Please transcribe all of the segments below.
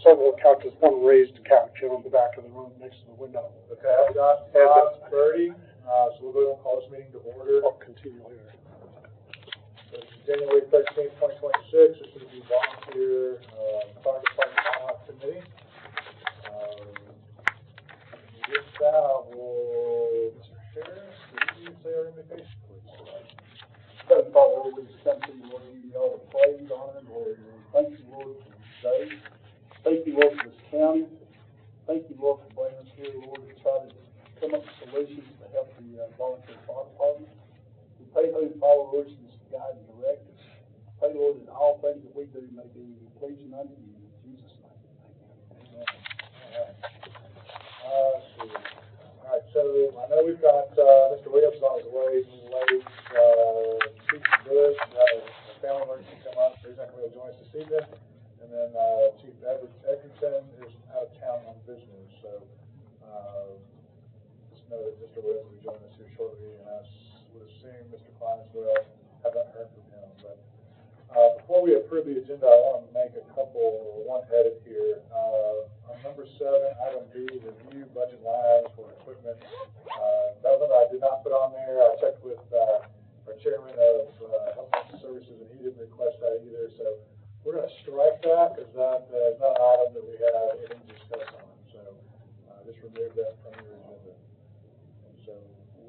several couches, one raised couch here on the back of the room next to the window. Okay, I've got 5:30, so we'll go ahead and call this meeting to order. I'll continue here. So it's January 13th, 2026. This is the volunteer fire department Ad-Hoc committee. With that, I will, Mr. Harris, will you say our invitation, please? Heavenly Father, Lord, we just come to you, Lord, give you all the praise, honor, and glory. Thank you, Lord, for this day. Thank you, Lord, for this county. Thank you, Lord, for bringing us here, Lord, to try to come up with solutions to help the volunteer fire department. We pray, Holy Father, Lord, you just guide and direct us. Pray, Lord, that all things that we do may be pleasing unto you. In Jesus' name, amen. All right, so I know we've got Mr. Williams on his way. He's late. Chief Bush had a family emergency come up, so he's not going to join us this evening. And then Chief Edgerton is out of town on business. So just know that Mr. Williams will be joining us here shortly, and I would assume Mr. Klein as well. Have not heard from him. But before we approve the agenda, I want to make one edit here. On number 7, item B, review budget lines for equipment. That was one that I did not put on there. I checked with our chairman of Health and Services, and he didn't request that either. So we're going to strike that because that is not an item that we have anything to discuss on. So just remove that from your agenda. And so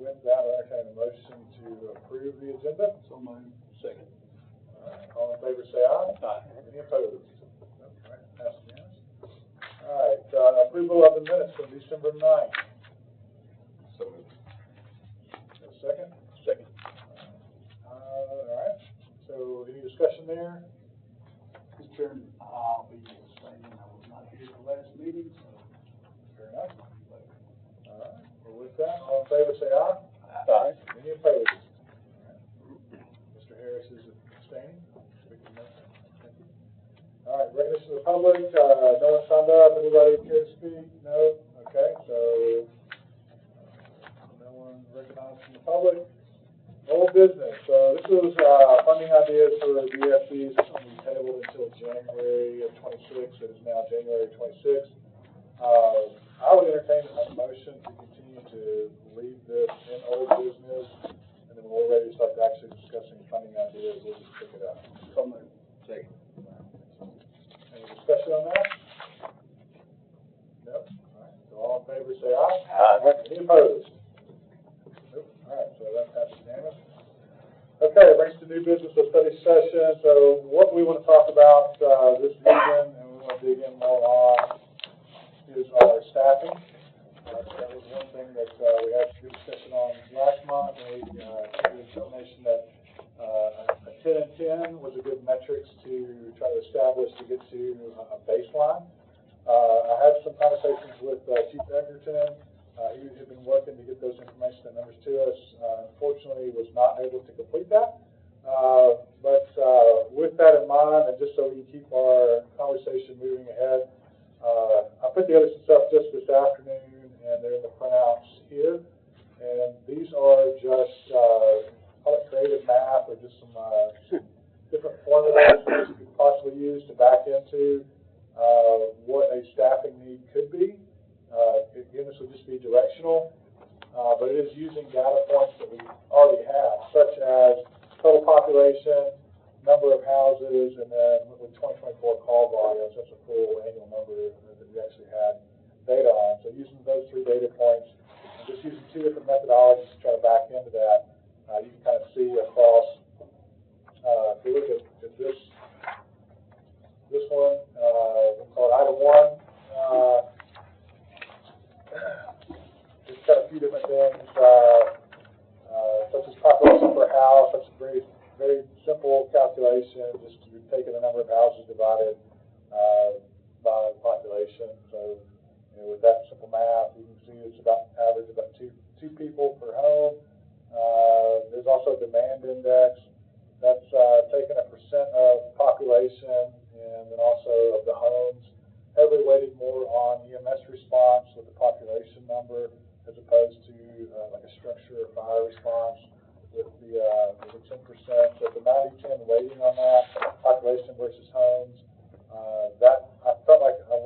with that, I'll entertain a motion to approve the agenda. So moved. Second. All in favor, say aye. Aye. Any opposed? All right, pass unanimous. All right, approval of the minutes from December 9th. So moved. A second? Second. All right, so any discussion there? Mr. Chairman, I'll be abstaining. I was not here at the last meeting, so. Fair enough. All right, well, with that, all in favor, say aye. Aye. Any opposed? All right. Mr. Harris is abstaining. Thank you. All right, recognition of the public. No one signed up. Anybody care to speak? No? Okay, so no one recognized from the public. Old business. So this was funding ideas for the VFCs. This one we tabled until January of 26. It is now January 26. I would entertain a motion to continue to leave this in old business, and then when we're ready to start actually discussing funding ideas, we'll just pick it up. So moved. Second. Any discussion on that? No? All right. So all in favor say aye. Aye. Any opposed? Nope. All right. So that passes unanimous. Okay, it brings to new business a study session. So what we want to talk about this evening, and we want to dig in more on, is our staffing. That was one thing that we had a good discussion on last month, and we made a determination that a 10 and 10 was a good metrics to try to establish to get to a baseline. I had some conversations with Chief Edgerton. He had been working to get those information and numbers to us. Unfortunately, was not able to complete that. But with that in mind, and just so we can keep our conversation moving ahead, I put together some stuff just this afternoon, and they're in the printouts here. And these are just call it creative math, or just some different formulas that you could possibly use to back into what a staffing need could be. Again, this will just be directional, but it is using data points that we already have, such as total population, number of houses, and then with 2024 call volumes, that's a full annual number that we actually had data on. So using those 3 data points, and just using 2 different methodologies to try to back into that, you can kind of see across, if you look at this one, we'll call it item 1. Just got a few different things, such as population per house. That's a very, very simple calculation. Just taking the number of houses divided by the population. So, with that simple math, you can see it's about average about two people per home. There's also a demand index. That's taking a percent of population and then also of the homes, heavily weighted more on EMS response with the population number as opposed to like a structure or fire response with the 10%. So the 90-10 weighting on that, population versus homes, that I felt like aligned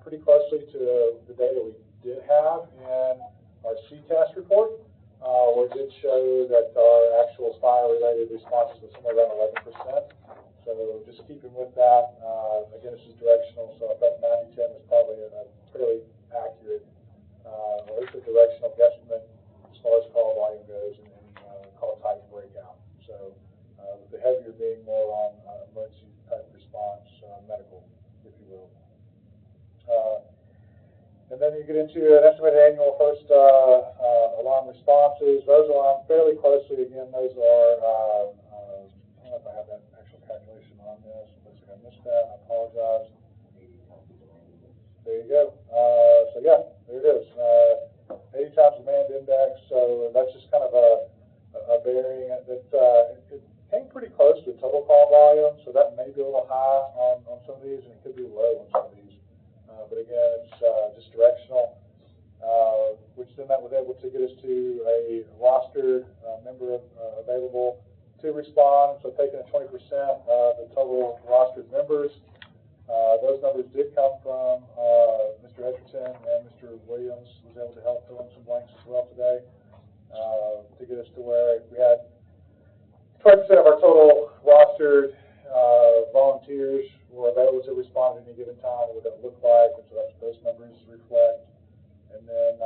pretty closely to the data we did have in our CTAS report, where it did show that our actual fire-related responses was somewhere around 11%. So just keeping with that, again, this is directional, so I thought 90-10 was probably a fairly accurate, or at least a directional guesstimate as far as call volume goes and call type breakout. So with the heavier being more on emergency type response, medical, if you will. And then you get into an estimated annual first alarm responses. Those align fairly closely. Again, those are, I don't know if I have that actual calculation on this. Looks like I missed that. I apologize. There you go. So yeah, there it is. 80 times demand index. So that's just kind of a bearing that it came pretty close to total call volume. So that may be a little high on some of these, and it could be low on some of these. But again, it's just directional, which then that was able to get us to a rostered member available to respond. So taking a 20% of the total rostered members. Those numbers did come from Mr. Edgerton, and Mr. Williams was able to help fill in some blanks as well today to get us to where we had 20% of our total rostered volunteers were available to respond at any given time, what that looked like, and so that's what those numbers reflect. And then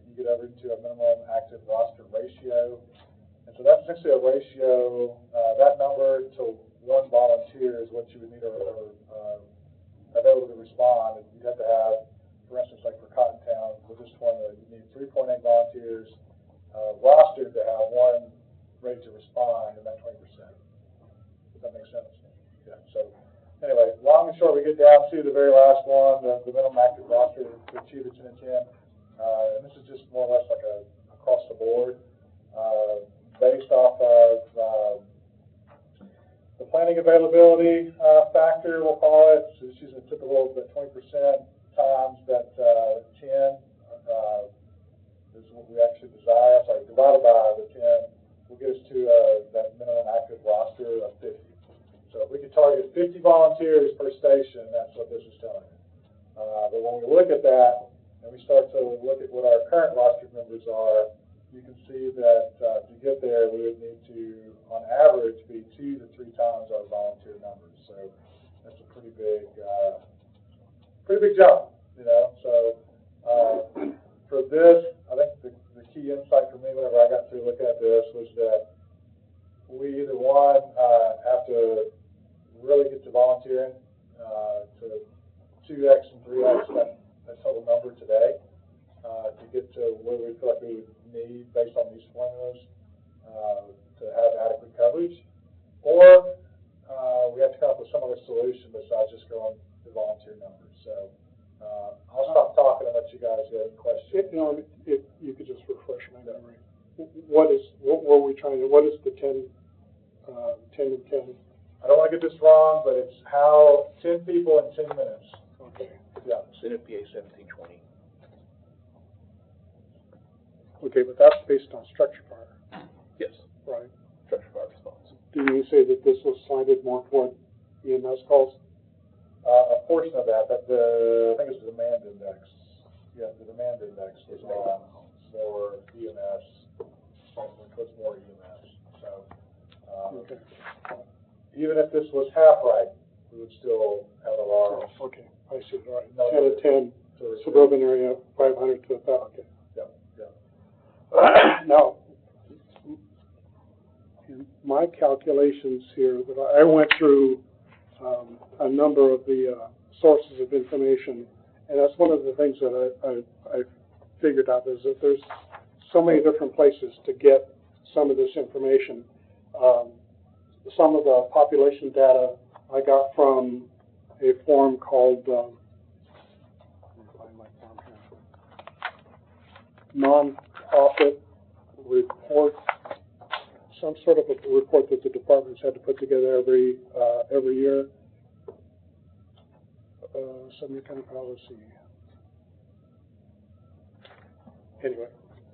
you get over into a minimum active roster ratio. And so that's essentially a ratio, that number to one volunteer is what you would need available to respond. And you'd have to have, for instance, like for Cottontown, with this formula, you need 3.8 volunteers rostered to have one ready to respond in that 20%. Does that make sense? Yeah. So anyway, long and short, we get down to the very last one, the minimum active roster to achieve the 10 and 10. And this is just more or less like a across the board, based off of the planning availability factor, we'll call it. So just using a typical 20% times that 10 is what we actually desire. Sorry, divided by the 10 will get us to that minimum active roster of 50. So if we could target 50 volunteers per station, that's what this is telling you. But when we look at that, and we start to look at what our current roster members are, you can see that to get there, we would need to, on average, be 2 to 3 times our volunteer numbers. So that's a pretty big jump, you know. So for this, I think the key insight for me whenever I got through looking at this was that we either one have to really get to volunteering to 2x and 3x that total number today to get to where we feel like we would need based on these formulas to have adequate coverage, or we have to come up with some other solution besides just going to volunteer numbers. So I'll stop talking and let you guys get questions. If you could just refresh my memory, what were we trying to? What is the 10 and 10? I don't want to get this wrong, but it's how 10 people in 10 minutes. Okay. Yeah. Senate PA 1720. Okay, but that's based on structure fire. Yes. Right. Structure fire response. Didn't you say that this was slanted more toward EMS calls? A portion of that, but I think it's the demand index. Yeah, the demand index is on for EMS, towards more EMS. So Okay. even if this was half right, we would still have a large. Oh, okay, I see. All right. No, 10 and 10, suburban area, 500 to 1,000. Okay. Yeah. Now, in my calculations here, that I went through a number of the sources of information, and that's one of the things that I figured out is that there's so many different places to get some of this information. Some of the population data I got from a form called let me find my form here. Non-profit report, some sort of a report that the departments had to put together every year. Sumner County policy. Anyway,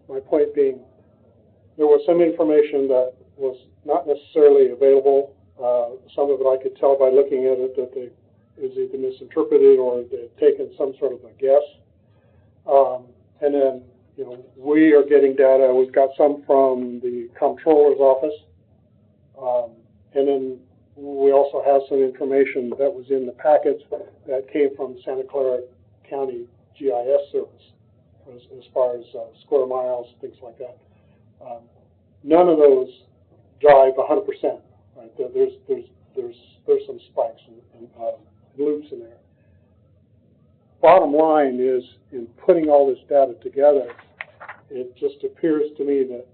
my point being, there was some information that was not necessarily available. Some of it I could tell by looking at it that is either misinterpreted or they've taken some sort of a guess. And then, you know, we are getting data. We've got some from the comptroller's office. And then we also have some information that was in the packets that came from Santa Clara County GIS service, as far as square miles, things like that. None of those drive 100%. Right? There's some spikes and loops in there. Bottom line is, in putting all this data together, it just appears to me that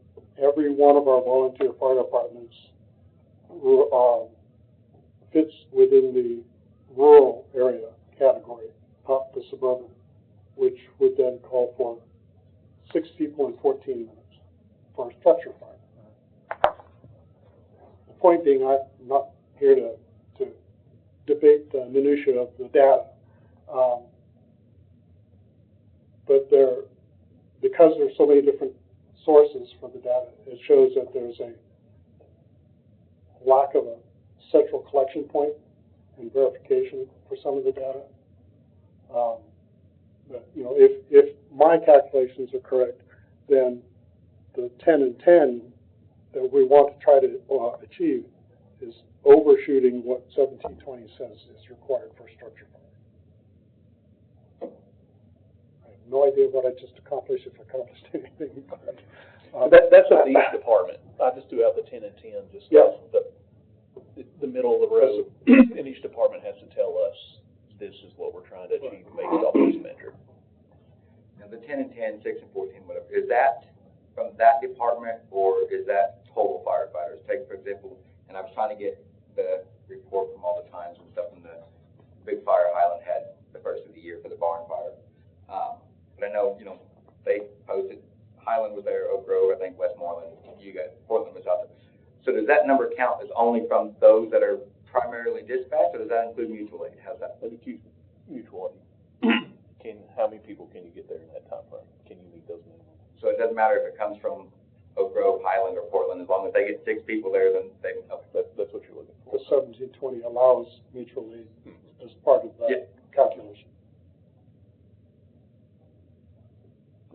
every one of our volunteer fire departments fits within the rural area category, up to suburban, which would then call for 6 people in 14 minutes for a structure fire. The point being, I'm not here to debate the minutiae of the data, but because there's so many different sources for the data, it shows that there's a lack of a central collection point and verification for some of the data. But, you know, if my calculations are correct, then the 10 and 10 that we want to try to achieve is overshooting what 1720 says is required for structure fire. I have no idea what I just accomplished, if I accomplished anything. That's up to each department. I just threw out the 10 and 10, just the middle of the road, and each department has to tell us this is what we're trying to achieve based off this metric. Now, the 10 and 10, 6 and 14, whatever, is that from that department, or is that total firefighters? Take, for example, and I was trying to get the report from all the times and stuff when the big fire Highland had the first of the year for the barn fire. But I know, you know, they posted, Highland was there, Oak Grove, I think Westmoreland, you guys, Portland was out there. So does that number count as only from those that are primarily dispatched, or does that include mutual aid? How's that? Mutual aid. How many people can you get there in that time frame? Can you meet those minimums? So it doesn't matter if it comes from Oak Grove, Highland, or Portland, as long as they get 6 people there, then they can help. That's what you're looking for. The 1720 allows mutual aid as part of that calculation.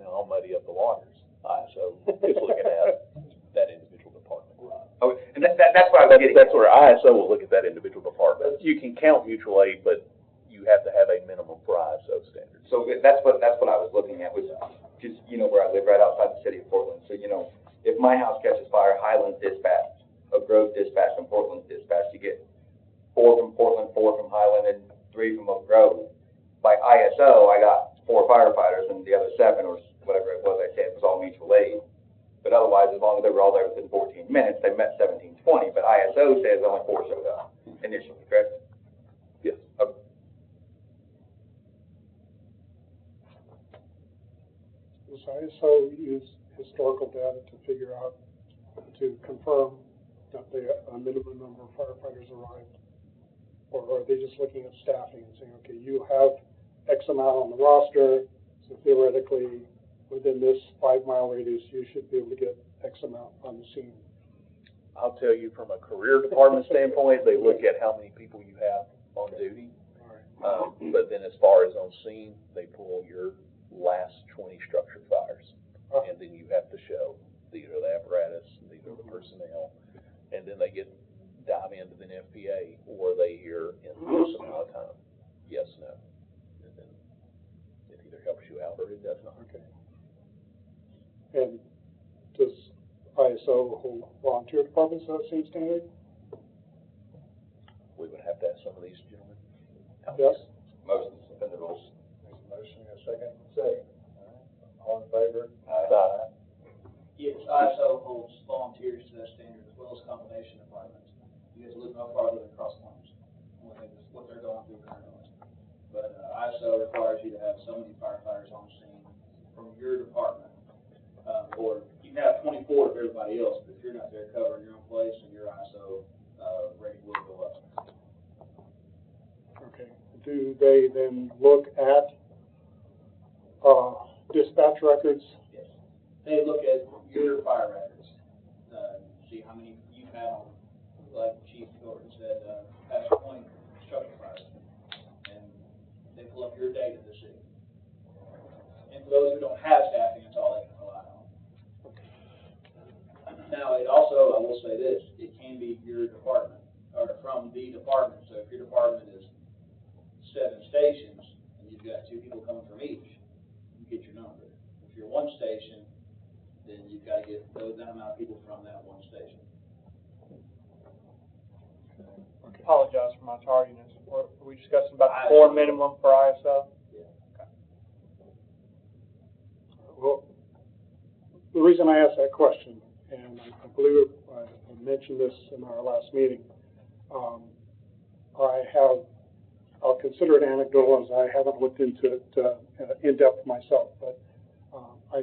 Now, I'll muddy up the waters. ISO is looking at that individual department. Oh, and that's what I was getting. That's where ISO will look at that individual department. You can count mutual aid, but you have to have a minimum for ISO standards. So that's what I was looking at, was just, you know, where I live right outside the city of Portland. So, you know, if my house catches fire, Highland's dispatched, Oak Grove dispatched, and Portland's dispatched, you get 4 from Portland, 4 from Highland, and 3 from Oak Grove. By ISO, I got 4 firefighters, and the other 7, or whatever it was, I said it was all mutual aid. But otherwise, as long as they were all there within 14 minutes, they met 1720. But ISO says only 4 showed up initially, correct? Yes. Okay. Does ISO use historical data to figure out, to confirm that a minimum number of firefighters arrived? Or are they just looking at staffing and saying, okay, you have X amount on the roster, so theoretically, within this 5-mile radius, you should be able to get X amount on the scene? I'll tell you, from a career department standpoint, they look at how many people you have on duty. But then as far as on scene, they pull your last 20 structure fires. And then you have to show these are the apparatus, these are the personnel. And then they dive into the FPA, or they hear in this amount of time, yes, no. And then it either helps you out or it does not. Okay. And does ISO hold volunteer departments to that same standard? We would have to ask some of these gentlemen. Yes. Most of the rules. There's a motion and a second. Second. All in favor? Aye. Yes, ISO holds volunteers to that standard as well as combination departments. You have to look no farther than cross claims, what they're going through currently. But ISO requires you to have so many firefighters on scene from your department. Or you can have 24 of everybody else, but if you're not there covering your own place, and your ISO rating will go up. Okay. Do they then look at dispatch records? Yes. They look at your fire records, see how many you've had on, like Chief Gordon said, past 20 structure fires. pull up your data to see. And for those who don't have staffing, that's all they can rely on. Now, it also, I will say this, it can be your department, or from the department. So if your department is 7 stations, and you've got 2 people coming from each, you get your number. If you're 1 station, then you've got to get that amount of people from that 1 station. Apologize for my tardiness. Are we discussing about the 4 minimum for ISO? Well, the reason I asked that question, and I believe I mentioned this in our last meeting, I'll consider it anecdotal as I haven't looked into it in depth myself, but I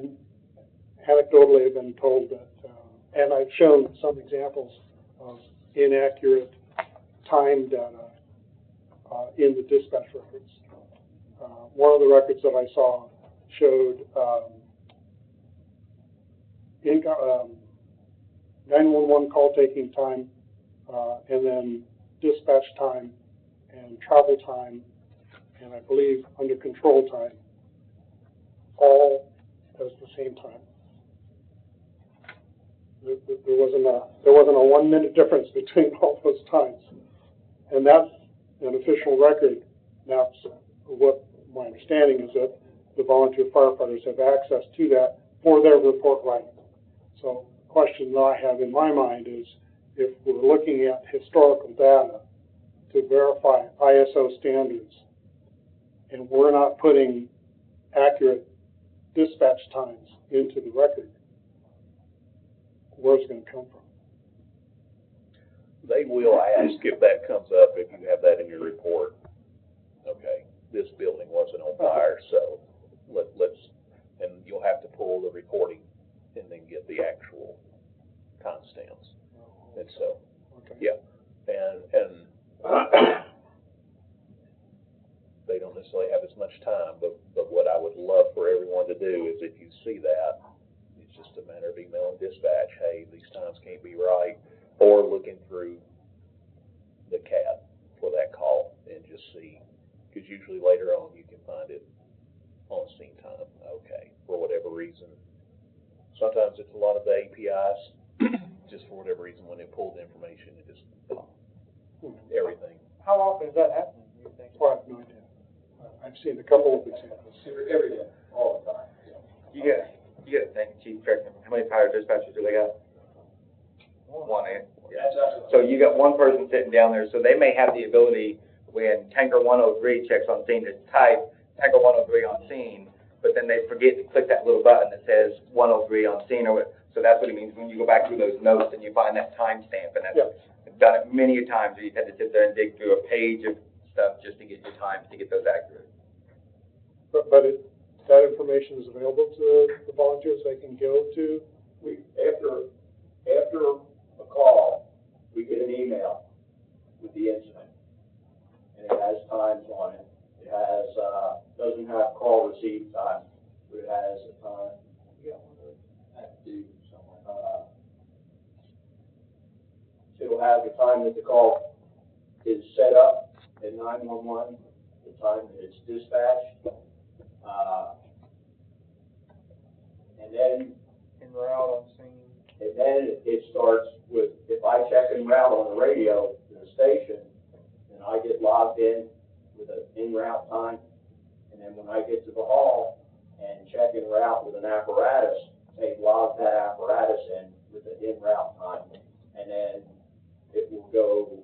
anecdotally have been told that, and I've shown some examples of inaccurate time data in the dispatch records. One of the records that I saw showed 911 call taking time, and then dispatch time, and travel time, and I believe under control time, all as the same time. There wasn't a 1 minute difference between all those times, and that's an official record. Now, what my understanding is that the volunteer firefighters have access to that for their report writing. So, the question that I have in my mind is, if we're looking at historical data to verify ISO standards, and we're not putting accurate dispatch times into the record, where's it going to come from? They will ask if that comes up, if you have that in your report. Okay, this building wasn't on fire, so let's, and you'll have to pull the reporting and then get the actual timestamps. And so, yeah, and they don't necessarily have as much time, but what I would love for everyone to do is, if you see that, it's just a matter of emailing dispatch, hey, these times can't be right, or looking through the CAD for that call and just see, because usually later on you can find it on scene time. Okay, for whatever reason. Sometimes it's a lot of the APIs, just for whatever reason, when it pulled information, it just, everything. How often is that happening, do you think? Well, I have no idea. I've seen a couple of examples. Every day, all the time. You got to think, Chief, correct me, how many fire dispatchers do they got? 1, eh? Yeah. So you got 1 person sitting down there, so they may have the ability, when tanker 103 checks on scene, to type tanker 103 on scene, but then they forget to click that little button that says 103 on scene, or what. So that's what it means when you go back through those notes and you find that timestamp, and that's, I've done it many a times where you've had to sit there and dig through a page of stuff just to get your times, to get those accurate. But that information is available to the volunteers. They can go to. After a call, we get an email with the incident, and it has times on it. It has, doesn't have call receive time, but it has a time. It'll have the time that the call is set up at 911, the time that it's dispatched, and then En route on scene. And then it starts with, if I check en route on the radio to the station, then I get logged in with an en route time. And then when I get to the hall and check en route with an apparatus, they log that apparatus in with the en route time. And then it will go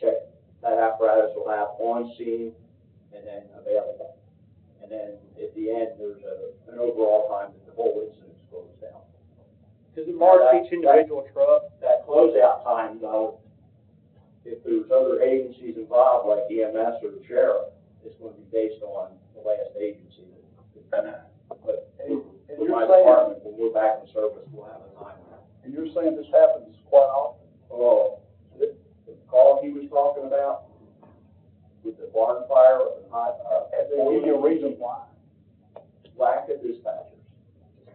check, that apparatus will have on scene and then available. And then at the end, there's an overall time that the whole incident is closed down. Does it mark each individual truck? That closeout time, though, if there's other agencies involved, like EMS or the sheriff, it's going to be based on the last agency. But with my department, when we're back in service, we'll have a time. And you're saying this happens quite often? Oh, the call he was talking about with the barn fire, Have they given you a reason why? lack of dispatchers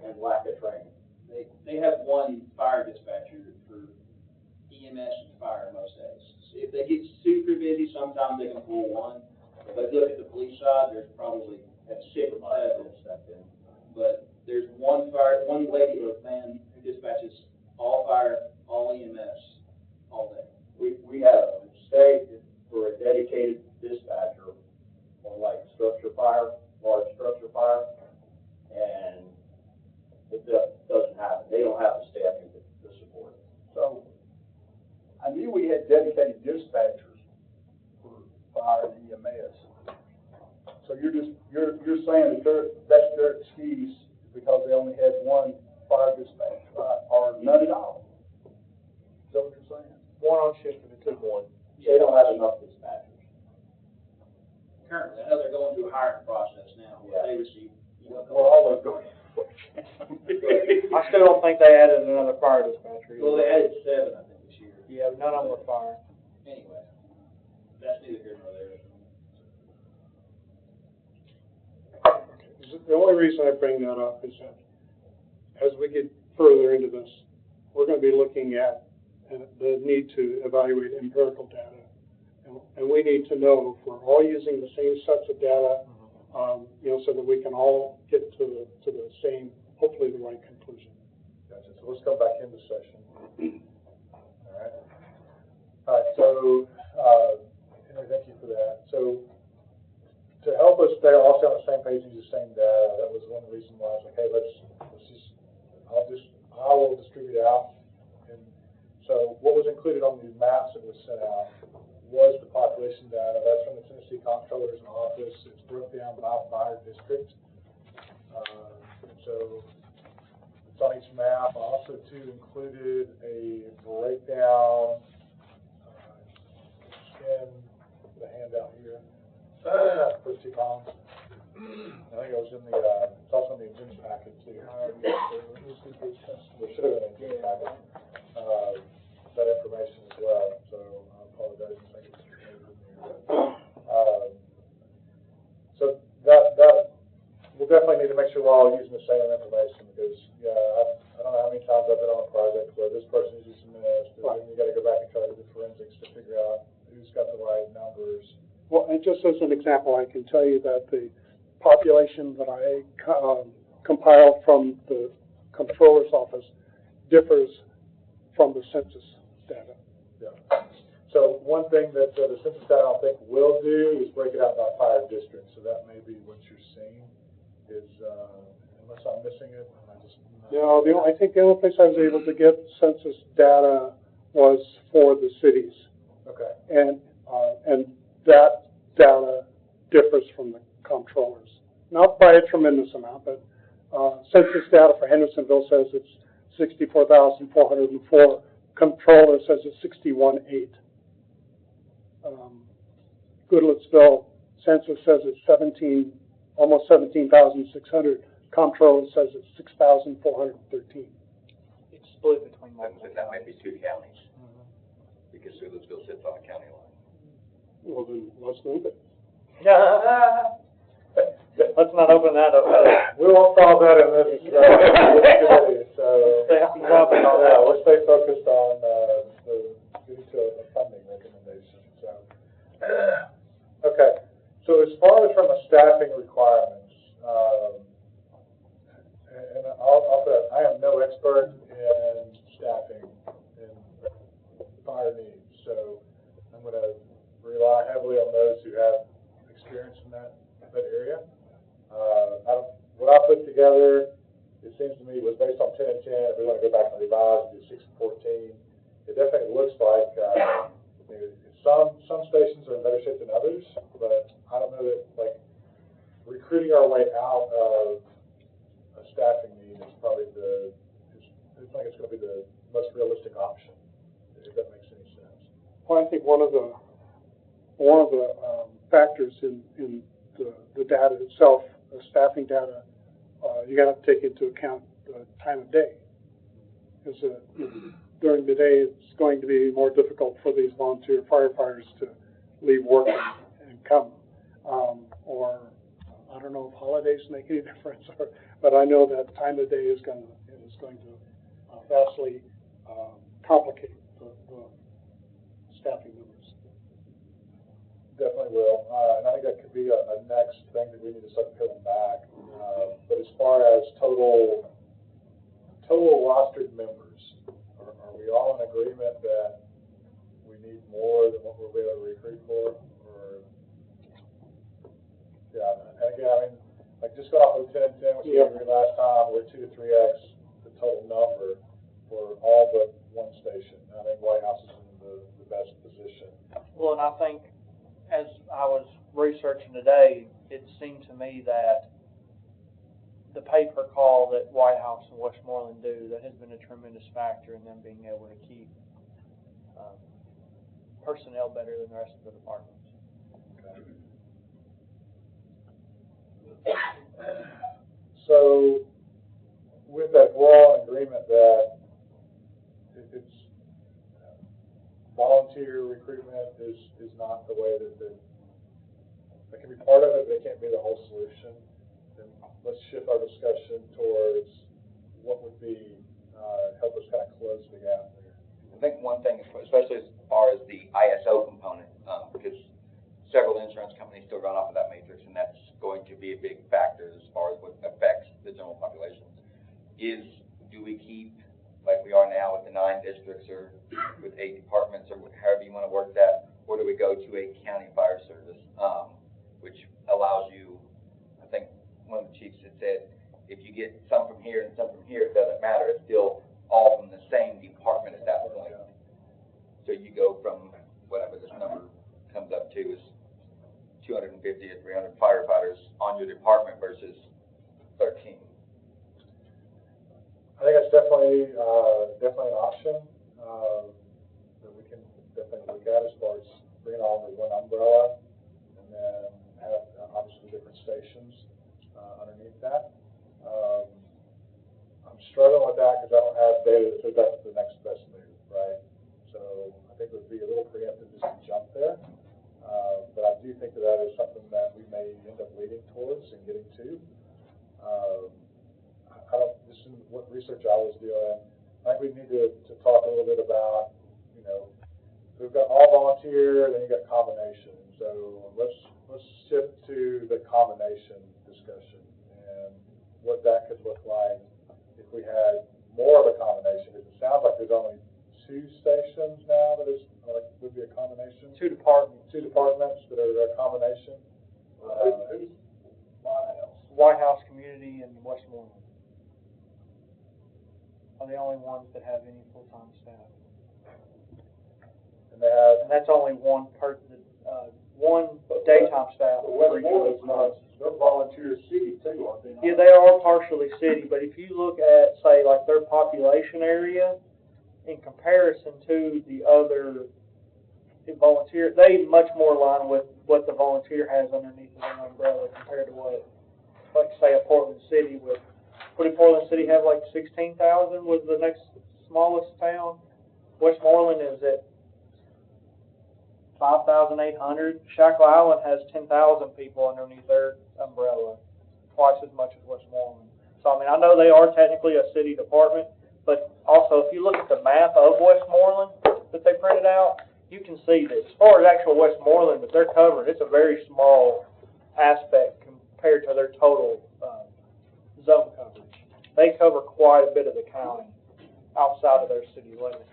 and lack of training. They have 1 fire dispatcher for EMS and fire most days. So if they get super busy, sometimes they can pull 1, But if you look at the police side, there's probably at 6 or 7. But there's one lady or man who dispatches all fire, all EMS, all day. We have a state for a dedicated dispatcher on like structure fire, large structure fire, and it doesn't happen. They don't have the staffing to support it. So, I knew we had dedicated dispatchers for fire and EMS. So you're saying that that's their excuse because they only had one fire dispatcher, right? Or none at all? Is that what you're saying? One on shift if it took one. They don't have enough dispatchers. Currently, I know they're going through a hiring process now, where they receive, We're always going. I still don't think they added another fire dispatcher. Well, they added 7, I think, this year. Yeah, but none of them were fire. Anyway, that's neither here nor there. The only reason I bring that up is that as we get further into this, we're going to be looking at the need to evaluate empirical data. And we need to know if we're all using the same sets of data, so that we can all get to the same, hopefully the right conclusion. Gotcha. So let's go back into session. All right. All right. So, Henry, thank you for that. So, to help us stay also on the same page and use the same data, that was one reason why I was like, hey, I will distribute out. And so, what was included on the maps that was sent out was the population data. That's from the Tennessee Comptroller's Office. It's broken down by fire district. So it's on each map. I also too included a breakdown in the handout here. First 2 columns. I think it was in the. It's also in the agenda packet too. There should have been an agenda packet. That information as well. So I apologize. I think it's in there. So that we'll definitely need to make sure we're all using the same information because I don't know how many times I've been on a project where this person is using this, and then you got to go back and try to do forensics to figure out who's got the right numbers. Well, and just as an example, I can tell you that the population that I compiled from the Comptroller's Office differs from the census data. Yeah. So one thing that the census data I don't think will do is break it out by fire district. So that may be what you're seeing is, unless I'm missing it. No, I think the only place I was able to get census data was for the cities. Okay. And that data differs from the comptrollers. Not by a tremendous amount, but census data for Hendersonville says it's 64,404. Comptroller says it's 61,800. Goodlettsville census says it's almost 17,600. Comptroller says it's 6,413. It's split between That might be 2 counties, because Goodlettsville sits on a county line. Well, then let's move it. Let's not open that up. We won't solve that in this committee. So we'll stay focused on getting to a funding recommendation. So okay. So as far as from a staffing requirements, and I'll bet I am no expert in staffing and fire needs, so I'm going to rely heavily on those who have experience in that area. What I put together, it seems to me, was based on 10 and 10. If we want to go back and revise and do 6 and 14, it definitely looks like some stations are in better shape than others, but I don't know that recruiting our way out of a staffing need is probably I think it's going to be the most realistic option, if that makes any sense. Well, I think one of the factors in the data itself, the staffing data, you got to take into account the time of day. Because during the day, it's going to be more difficult for these volunteer firefighters to leave work and come. Or I don't know if holidays make any difference, but I know that time of day is going to vastly complicate the staffing numbers. definitely will, and I think that could be a next thing that we need to start peeling back. But as far as total rostered members, are we all in agreement that we need more than what we'll be able to recruit for? Or, yeah, and again, I mean, like just going off of 10 and 10, which we agreed last time, we're 2 to 3x the total number for all but one station. I think White House is in the best position. Well, and I think as I was researching today, it seemed to me that the pay-per-call that White House and Westmoreland do, that has been a tremendous factor in them being able to keep personnel better than the rest of the departments. So, with that, we're all in agreement that it's volunteer recruitment is not the way that can be part of it, but it can't be the whole solution. And let's shift our discussion towards what would be help us kind of close the gap there. I think one thing, especially as far as the ISO component, because several insurance companies still run off of that matrix, and that's going to be a big factor as far as what affects the general population, is do we keep like we are now with the 9 districts or with 8 departments or however you want to work that, or do we go to a county fire service, which allows you, I think one of the chiefs had said, if you get some from here and some from here, it doesn't matter, it's still all from the same department at that point. So you go from whatever this number comes up to is 250 or 300 firefighters on your department versus 13. I think that's definitely an option that we can definitely look at as far as bringing all under one umbrella, and then have obviously different stations underneath that. I'm struggling with that because I don't have data that says that's the next best move, right? So I think it would be a little preemptive just to jump there. But I do think that is something that we may end up leading towards and getting to. I don't, just in what research I was doing, I think we need to talk a little bit about, you know, we've got all volunteer, then you got combination. So let's shift to the combination discussion and what that could look like if we had more of a combination. It sounds like there's only 2 stations now that is would be a combination. 2 departments. 2 departments that are a combination. Who's White House Community and Westmoreland are the only ones that have any full-time staff. And they have, And that's only one daytime staff. Westmoreland's not, they're volunteer city too, aren't they? Yeah, they are partially city, but if you look at, say, like their population area, in comparison to the other volunteer, they much more align with what the volunteer has underneath their umbrella compared to what, like, say, a Portland City with, what did Portland City have, like 16,000 was the next smallest town? Westmoreland is at 5,800. Shackle Island has 10,000 people underneath their umbrella, twice as much as Westmoreland. So, I mean, I know they are technically a city department, but also if you look at the map of Westmoreland that they printed out, you can see that as far as actual Westmoreland that they're covered, it's a very small aspect compared to their total zone coverage. They cover quite a bit of the county outside of their city limits.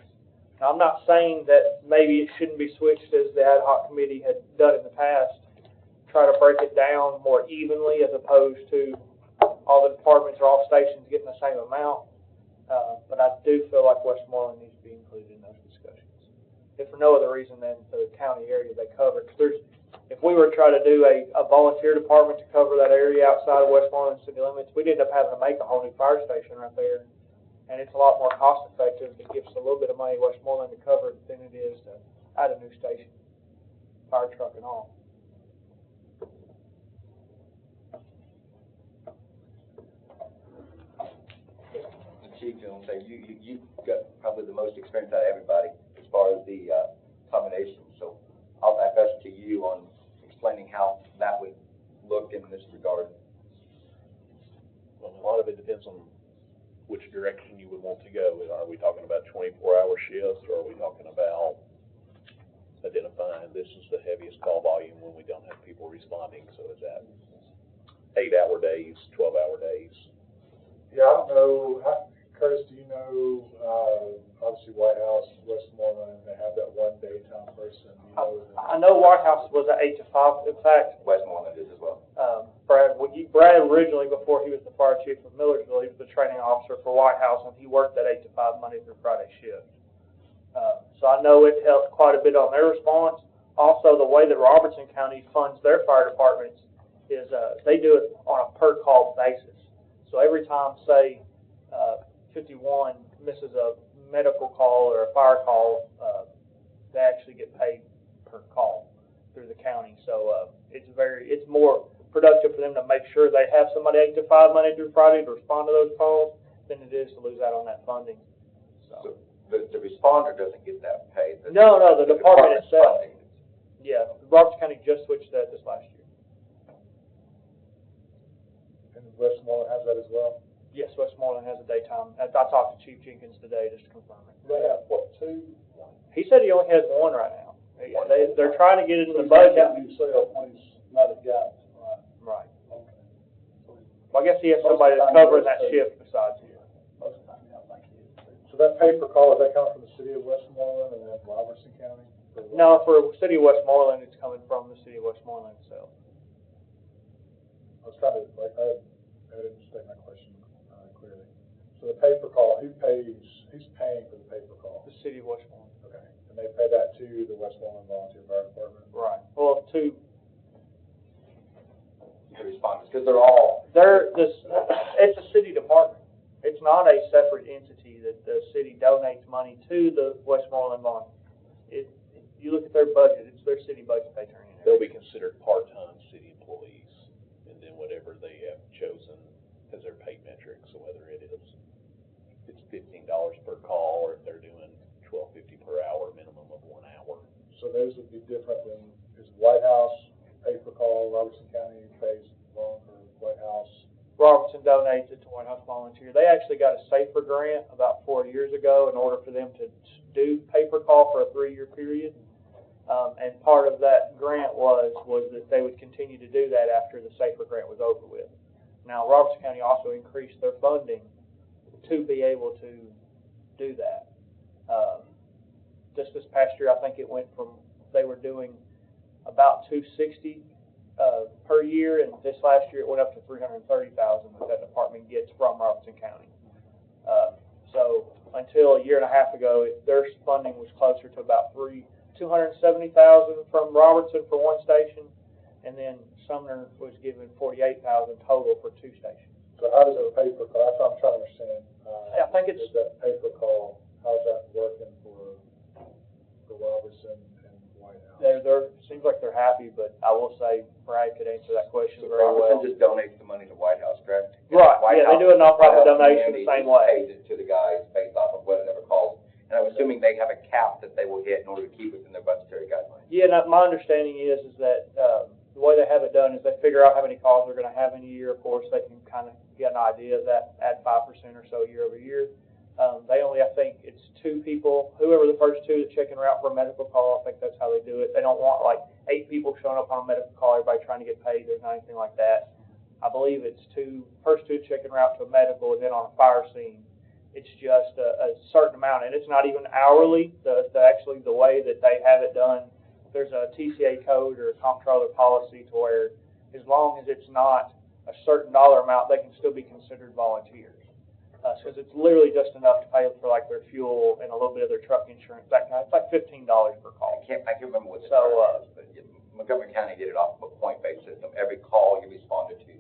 Now, I'm not saying that maybe it shouldn't be switched as the Ad-Hoc committee had done in the past, try to break it down more evenly as opposed to all the departments or all stations getting the same amount. But I do feel like Westmoreland needs to be included in those discussions, if for no other reason than the county area they cover. Because if we were to try to do a volunteer department to cover that area outside of Westmoreland city limits, we'd end up having to make a whole new fire station right there. And it's a lot more cost effective to give us a little bit of money Westmoreland to cover it than it is to add a new station, fire truck and all. Chief, you've got probably the most experience out of everybody as far as the combination. So I'll divest to you on explaining how that would look in this regard. Well, a lot of it depends on which direction you would want to go. Are we talking about 24-hour shifts, or are we talking about identifying this is the heaviest call volume when we don't have people responding, so is that 8-hour days, 12-hour days? Yeah, I don't know, Curtis, do you know, obviously White House, Westmoreland, they have that one daytime person, do you know? I know White House was at 8 to 5. In fact, Westmoreland is as well. Brad originally, before he was the fire chief of Millersville, he was the training officer for White House, and he worked that 8 to 5 Monday through Friday shift. So I know it helped quite a bit on their response. Also, the way that Robertson County funds their fire departments is they do it on a per call basis. So every time, say, 51 misses a medical call or a fire call, they actually get paid per call through the county. So it's more productive for them to make sure they have somebody 8 to 5 Monday through Friday to respond to those calls than it is to lose out on that funding. So The responder doesn't get that paid. No, the department itself. funding. Yeah, Robertson County just switched that this last year. And Westmoreland has that as well? Yes, Westmoreland has a daytime. I talked to Chief Jenkins today just to confirm it. They have, what, 2? He said he only has one right now. They're trying to get it in the budget. Yourself when he's not a guy. Right. Okay. Well, I guess he has somebody that's covering that shift besides you. Most of the time, yeah, I think he is. So that pay per call, is that coming from the city of Westmoreland and then Robertson County? No, for City of Westmoreland, it's coming from the City of Westmoreland itself. I was trying to, I didn't state my question clearly. So the pay per call, who's paying for the pay per call? The City of Westmoreland. Okay, and they pay that to the Westmoreland Volunteer Fire Department? Right. Well, The responders, because it's a city department. It's not a separate entity that the city donates money to the Westmoreland Volunteer. You look at their budget, it's their city budget they turn in. They'll be considered part-time city employees, and then whatever they have chosen as their pay metric, so whether it's $15 per call, or if they're doing $12.50 per hour, minimum of 1 hour. So those would be different than, is White House pay per call, Robertson County pays long for White House? Robertson donates it to White House Volunteer. They actually got a SAFER grant about 4 years ago in order for them to do pay per call for a 3-year period. And part of that grant was that they would continue to do that after the SAFER grant was over with. Now, Robertson County also increased their funding to be able to do that. Just this past year, I think it went from, they were doing about $260,000 per year, and this last year it went up to $330,000 that department gets from Robertson County. So until a year and a half ago, their funding was closer to about $270,000 from Robertson for one station, and then Sumner was given $48,000 total for 2 stations. So how does it pay per call? That's what I'm trying to understand. I think it's is that pay per call, how's that working for Robertson and White House? Seems like they're happy, but I will say Brad could answer that question So very well. Robertson just donates the money to White House, correct? Right, White yeah, they do a nonprofit donation the same way. Pays it to the guys based off of whatever calls. And I'm assuming they have a cap that they will hit in order to keep within their budgetary guidelines. Yeah, my understanding is that the way they have it done is they figure out how many calls they're going to have in a year. Of course, they can kind of get an idea of that, add 5% or so year over year. They only, I think it's 2 people, whoever the first 2 that check en route for a medical call, I think that's how they do it. They don't want like 8 people showing up on a medical call, everybody trying to get paid. There's not anything like that. I believe it's first 2 check en route to a medical, and then on a fire scene, it's just a certain amount, and it's not even hourly. Actually, the way that they have it done, there's a TCA code or a comptroller policy to where as long as it's not a certain dollar amount, they can still be considered volunteers. Because it's literally just enough to pay for like their fuel and a little bit of their truck insurance. That kind of, it's like $15 per call. I can't remember what the So, term is, but Montgomery County did it off of a point-based system. Every call you responded to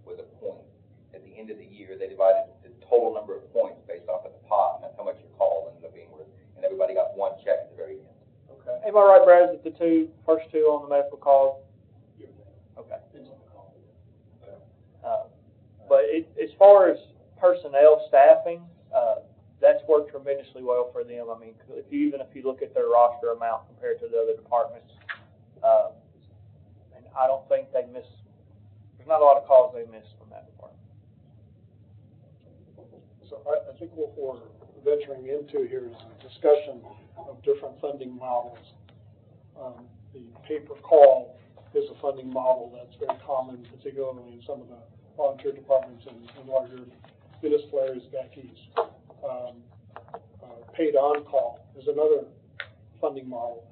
was a point. At the end of the year, they divided the total number of points based off of the pot, and that's how much your call ended up being worth. And everybody got 1 check at the very end. Okay. Am I right, Brad, that the first two on the medical calls? Okay. But as far as personnel staffing, that's worked tremendously well for them. I mean, even if you look at their roster amount compared to the other departments, and I don't think they miss. There's not a lot of calls they miss from that department. So I think what we're venturing into here is a discussion of different funding models. The pay-per-call is a funding model that's very common, particularly in some of the volunteer departments in larger municipal areas back east. Paid on-call is another funding model,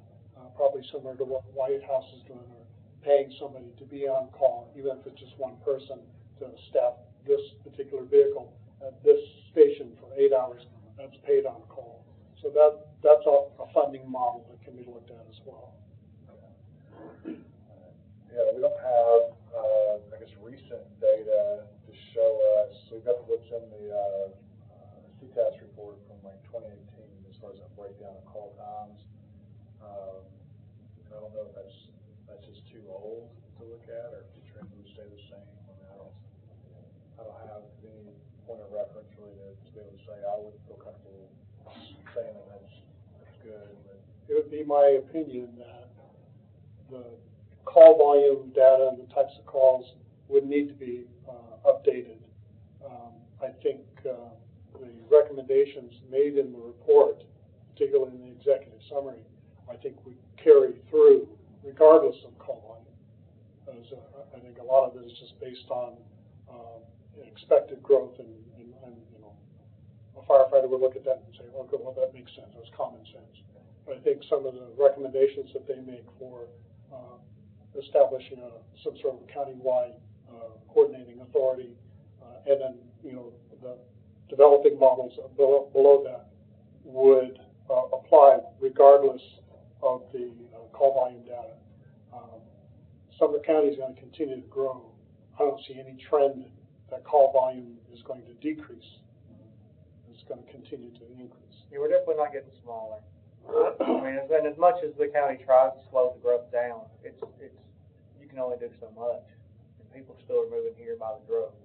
probably similar to what White House is doing, or paying somebody to be on call, even if it's just one person, to staff this particular vehicle at this station for 8 hours. That's paid on call. So that's a funding model that can be looked at as well. Yeah, we don't have, I guess, recent data to show us. We've got what's in the CTAS report from like 2018 as far as that breakdown of call times. I don't know if that's just too old to look at, or if the trend would stay the same. I mean, I don't have any point of reference really to be able to say I would feel comfortable saying that that's good. But it would be my opinion that the call volume data and the types of calls would need to be updated. I think the recommendations made in the report, particularly in the executive summary, I think would carry through regardless of call volume. As, I think a lot of it is just based on expected growth, and you know, a firefighter would look at that and say, well, good, well, that makes sense. That's common sense. But I think some of the recommendations that they make for establishing some sort of countywide coordinating authority, and then, you know, the developing models below that would apply regardless of the call volume data. Sumner County is going to continue to grow. I don't see any trend that call volume is going to decrease. It's going to continue to increase. Yeah, we're definitely not getting smaller. I mean, and as much as the county tries to slow the growth down, it's you can only do so much, and people still are moving here by the droves.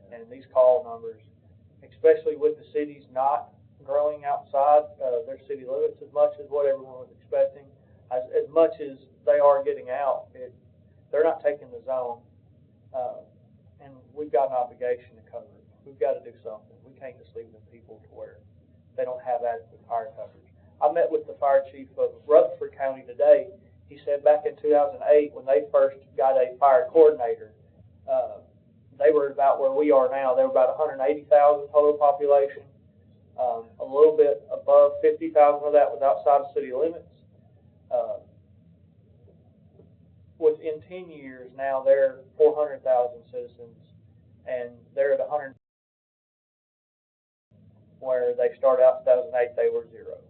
And these call numbers, especially with the cities not growing outside their city limits as much as what everyone was expecting, as much as they are getting out, they're not taking the zone, and we've got an obligation to cover it. We've got to do something. We can't just leave them people to where they don't have adequate fire coverage. I met with the fire chief of Rutherford County today. He said back in 2008, when they first got a fire coordinator, they were about where we are now. They were about 180,000 total population. A little bit above 50,000 of that was outside of city limits. Within 10 years now, they're 400,000 citizens, and they're at 100. Where they started out in 2008, they were 0.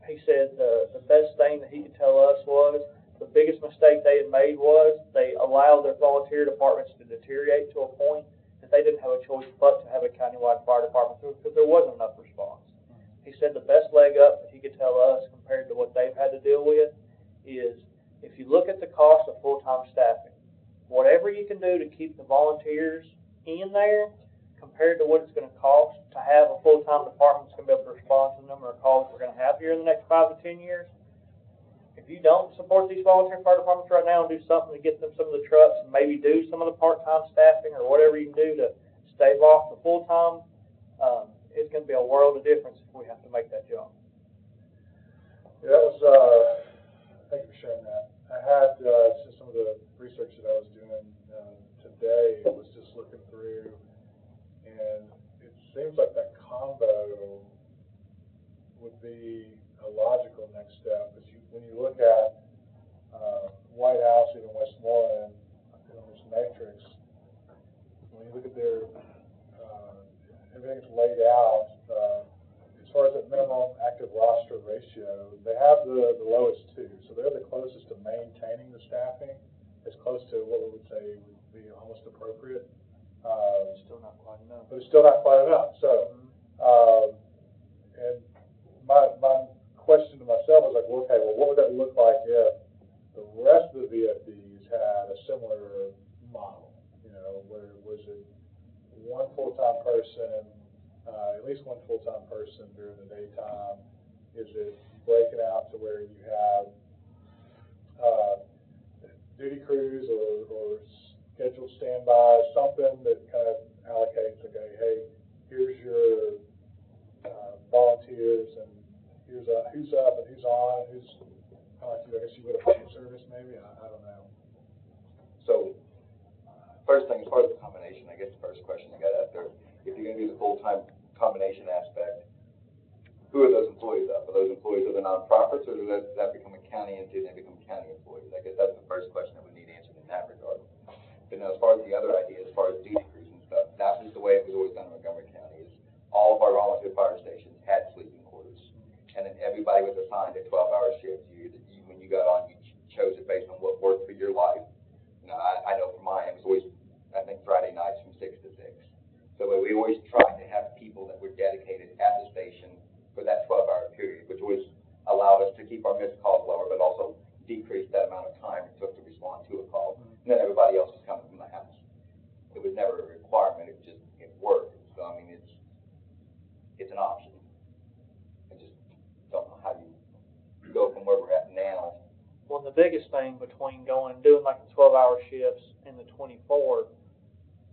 He said the best thing that he could tell us was the biggest mistake they had made was they allowed their volunteer departments to deteriorate to a point that they didn't have a choice but to have a countywide fire department because there wasn't enough response. He said the best leg up that he could tell us compared to what they've had to deal with is if you look at the cost of full-time staffing, whatever you can do to keep the volunteers in there compared to what it's going to cost to have a full-time department that's going to be able to respond to the number of calls we're going to have here in the next 5 to 10 years. If you don't support these volunteer fire departments right now and do something to get them some of the trucks and maybe do some of the part-time staffing or whatever you can do to stave off the full-time, it's going to be a world of difference if we have to make that jump. yeah, that was, thank you for sharing that. I had some of the research that I was doing today was just looking through, and it seems like that combo would be a logical next step. Because when you look at White House, even Westmoreland, in this matrix, when you look at their everything's laid out, as far as that minimum active roster ratio, they have the lowest two. So they're the closest to maintaining the staffing, as close to what we would say would be almost appropriate. Still not quite enough. But it's still not quite enough. So, and my question to myself was like, well, okay, well, what would that look like if the rest of the VFDs had a similar model? You know, where was it one full-time person, at least one full-time person during the daytime? Is it breaking out to where you have duty crews or scheduled standby, something that kind of allocates, okay, hey, here's your volunteers and who's up and who's on, and who's, I guess you would have put service maybe, I don't know. So, first thing, as far as the combination, I guess the first question I got out there, if you're gonna do the full-time combination aspect, who are those employees of? Are those employees of the nonprofits, or does that become a county entity and they become county employees? I guess that's the first question that we need answered in that regard. But now, as far as the other idea, as far as duty crews and stuff, that was the way it was always done in Montgomery County, is all of our volunteer fire stations had sleeping quarters. And then everybody was assigned a 12-hour shift. When you got on, you chose it based on what worked for your life. You know, I know for mine, it was always, I think, Friday nights from 6 to 6. So we always tried to have people that were dedicated at the station for that 12-hour period, which always allowed us to keep our missed calls lower, but also decrease that amount of time it took to respond to a call. And then everybody else was coming from the house. It was never a requirement, it worked. So, I mean, it's an option. I just don't know how you go from where we're at now. Well, the biggest thing between going and doing like the 12-hour shifts and the 24,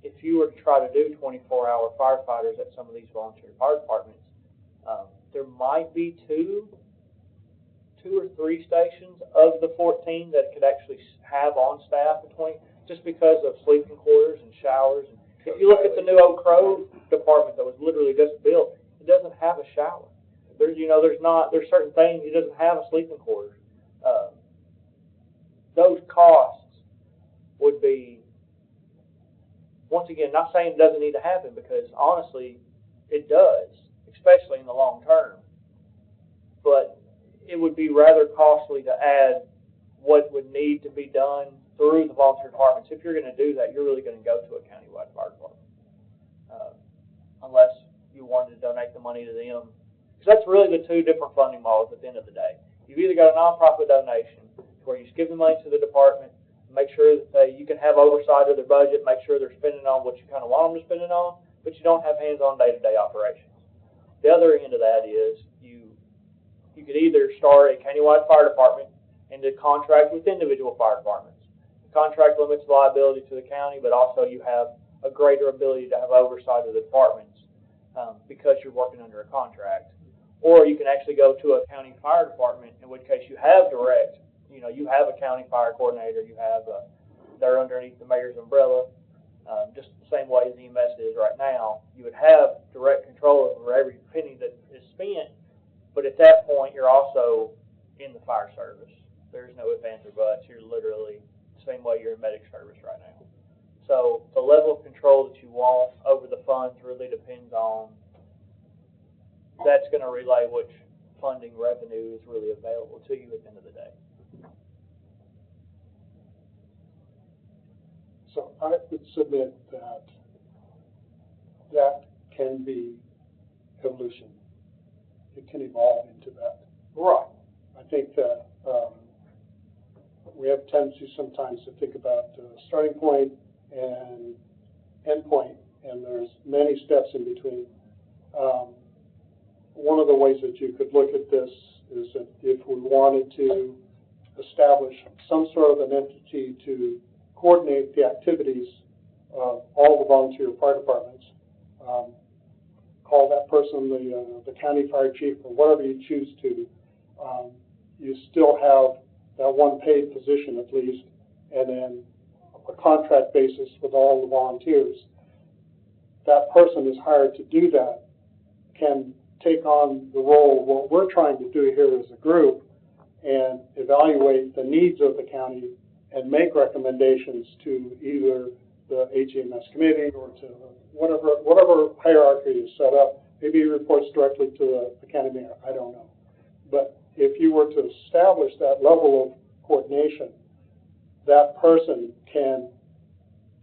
if you were to try to do 24-hour firefighters at some of these volunteer fire departments, there might be two or three stations of the 14 that could actually have on staff between, just because of sleeping quarters and showers. And if you look at the new Oak Grove department that was literally just built, it doesn't have a shower. There's certain things, it doesn't have a sleeping quarters. Those costs would be, once again, not saying it doesn't need to happen, because honestly, it does, especially in the long term. But it would be rather costly to add what would need to be done through the volunteer departments. If you're going to do that, you're really going to go to a countywide fire department, unless you wanted to donate the money to them. Because that's really the two different funding models at the end of the day. You've either got a nonprofit donation, where you just give the money to the department, make sure that you can have oversight of their budget, make sure they're spending on what you kind of want them to spend it on, but you don't have hands-on day-to-day operations. The other end of that is you could either start a countywide fire department and to contract with individual fire departments. The contract limits liability to the county, but also you have a greater ability to have oversight of the departments because you're working under a contract. Or you can actually go to a county fire department, in which case you have direct, you have a county fire coordinator, they're underneath the mayor's umbrella, just the same way as EMS is right now. You would have direct control over every penny that is spent, but at that point you're also in the fire service. There's no ifs, ands, or buts. You're literally the same way you're in medic service right now. So the level of control that you want over the funds really depends on, that's going to relay which funding revenue is really available to you at the end of the day. So I would submit that can be evolution. It can evolve into that. Right. I think that we have a tendency sometimes to think about starting point and end point, and there's many steps in between. One of the ways that you could look at this is that if we wanted to establish some sort of an entity to coordinate the activities of all the volunteer fire departments, call that person the county fire chief or whatever you choose to, you still have that one paid position at least, and then a contract basis with all the volunteers. That person is hired to do that, can take on the role of what we're trying to do here as a group and evaluate the needs of the county and make recommendations to either the HEMS committee or to whatever hierarchy is set up. Maybe he reports directly to the county mayor, I don't know. But if you were to establish that level of coordination, that person can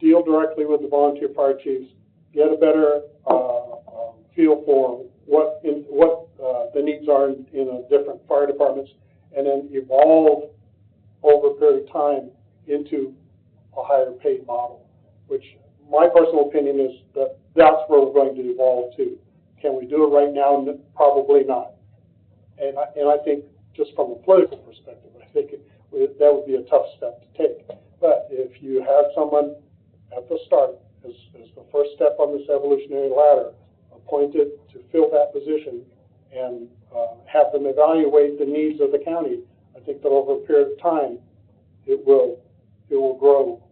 deal directly with the volunteer fire chiefs, get a better feel for what the needs are in different fire departments, and then evolve over a period of time into a higher paid model, which my personal opinion is that that's where we're going to evolve to. Can we do it right now? Probably not. And I think just from a political perspective, I think that would be a tough step to take. But if you have someone at the start, as the first step on this evolutionary ladder, appointed to fill that position and have them evaluate the needs of the county. I think that over a period of time, it will grow.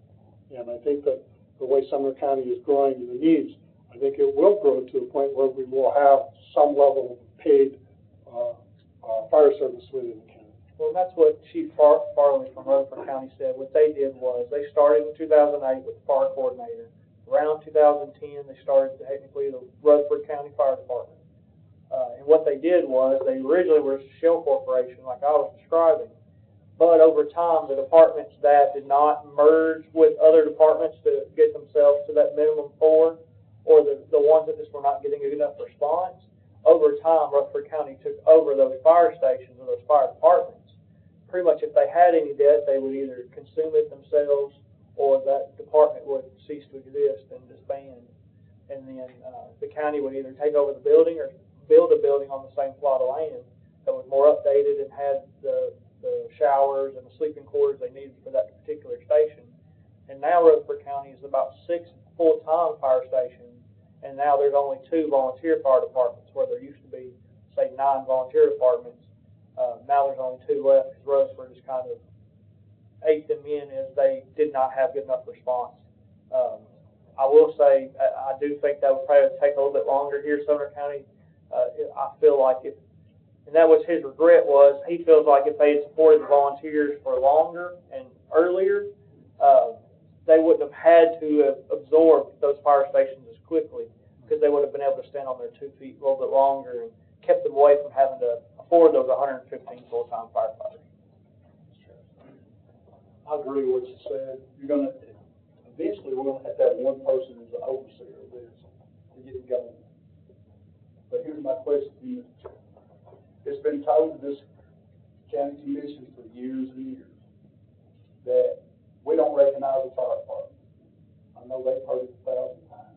And I think that the way Sumner County is growing in the needs, I think it will grow to a point where we will have some level of paid fire service within the county. Well, that's what Chief Farley from Rutherford County said. What they did was they started in 2008 with the fire coordinator. Around 2010, they started technically the Rutherford County Fire Department. And what they did was they originally were a shell corporation, like I was describing. But over time, the departments that did not merge with other departments to get themselves to that minimum 4, or the ones that just were not getting enough response, over time, Rutherford County took over those fire stations or those fire departments. Pretty much if they had any debt, they would either consume it themselves or that department would cease to exist and disband. And then the county would either take over the building or build a building on the same plot of land that was more updated and had the showers and the sleeping quarters they needed for that particular station. And now Rutherford County is about 6 full-time fire stations, and now there's only 2 volunteer fire departments, where there used to be, say, 9 volunteer departments. Now there's only 2 left, because Rutherford has kind of ate them in as they did not have good enough response. I will say, I do think that would probably take a little bit longer here in Sumner County. I feel like if, and that was his regret, was he feels like if they had supported the volunteers for longer and earlier, they wouldn't have had to have absorbed those fire stations as quickly, because they would have been able to stand on their 2 feet a little bit longer and kept them away from having to afford those 115 full-time firefighters. I agree with what you said. Eventually we're gonna have to have one person as the overseer of this to get it going. But here's my question to you. It's been told to this county commission for years and years that we don't recognize the fire department. I know they've heard it 1,000 times.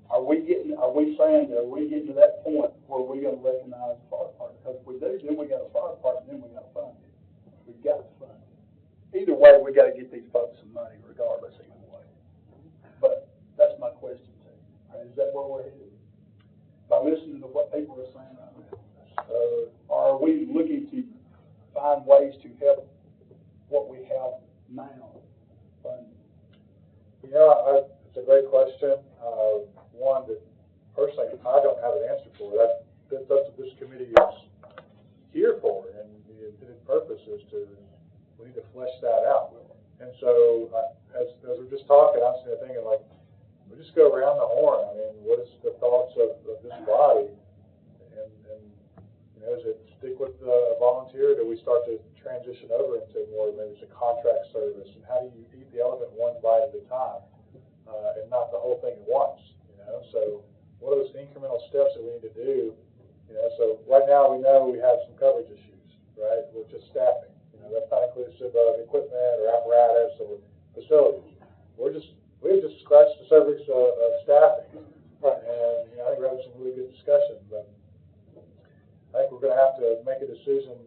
Are we getting to that point where we're gonna recognize the fire department? Because if we do, then we got a fire department, then we got to fund it. We've got to fund it. Either way, we got to get these folks some money, regardless either way. But that's my question to you. Is that where we're headed? By listening to what people are saying right now, are we looking to find ways to help what we have now funded? It's a great question. One that personally I don't have an answer for. That's what this committee is here for, and the intended purpose is we need to flesh that out. And so, as we're just talking, I'm sitting there thinking, like, we just go around the horn. I mean, what is the thoughts of this body? And does it stick with the volunteer? Do we start to transition over into more, maybe it's a contract service? And how do you eat the elephant one bite at a time, and not the whole thing at once? So what are those incremental steps that we need to do? So right now we know we have some coverage issues, right? With just staffing. That's not inclusive of equipment or apparatus or facilities. We have just scratched the surface of staffing. Right. And I think we're having some really good discussion, but I think we're going to have to make a decision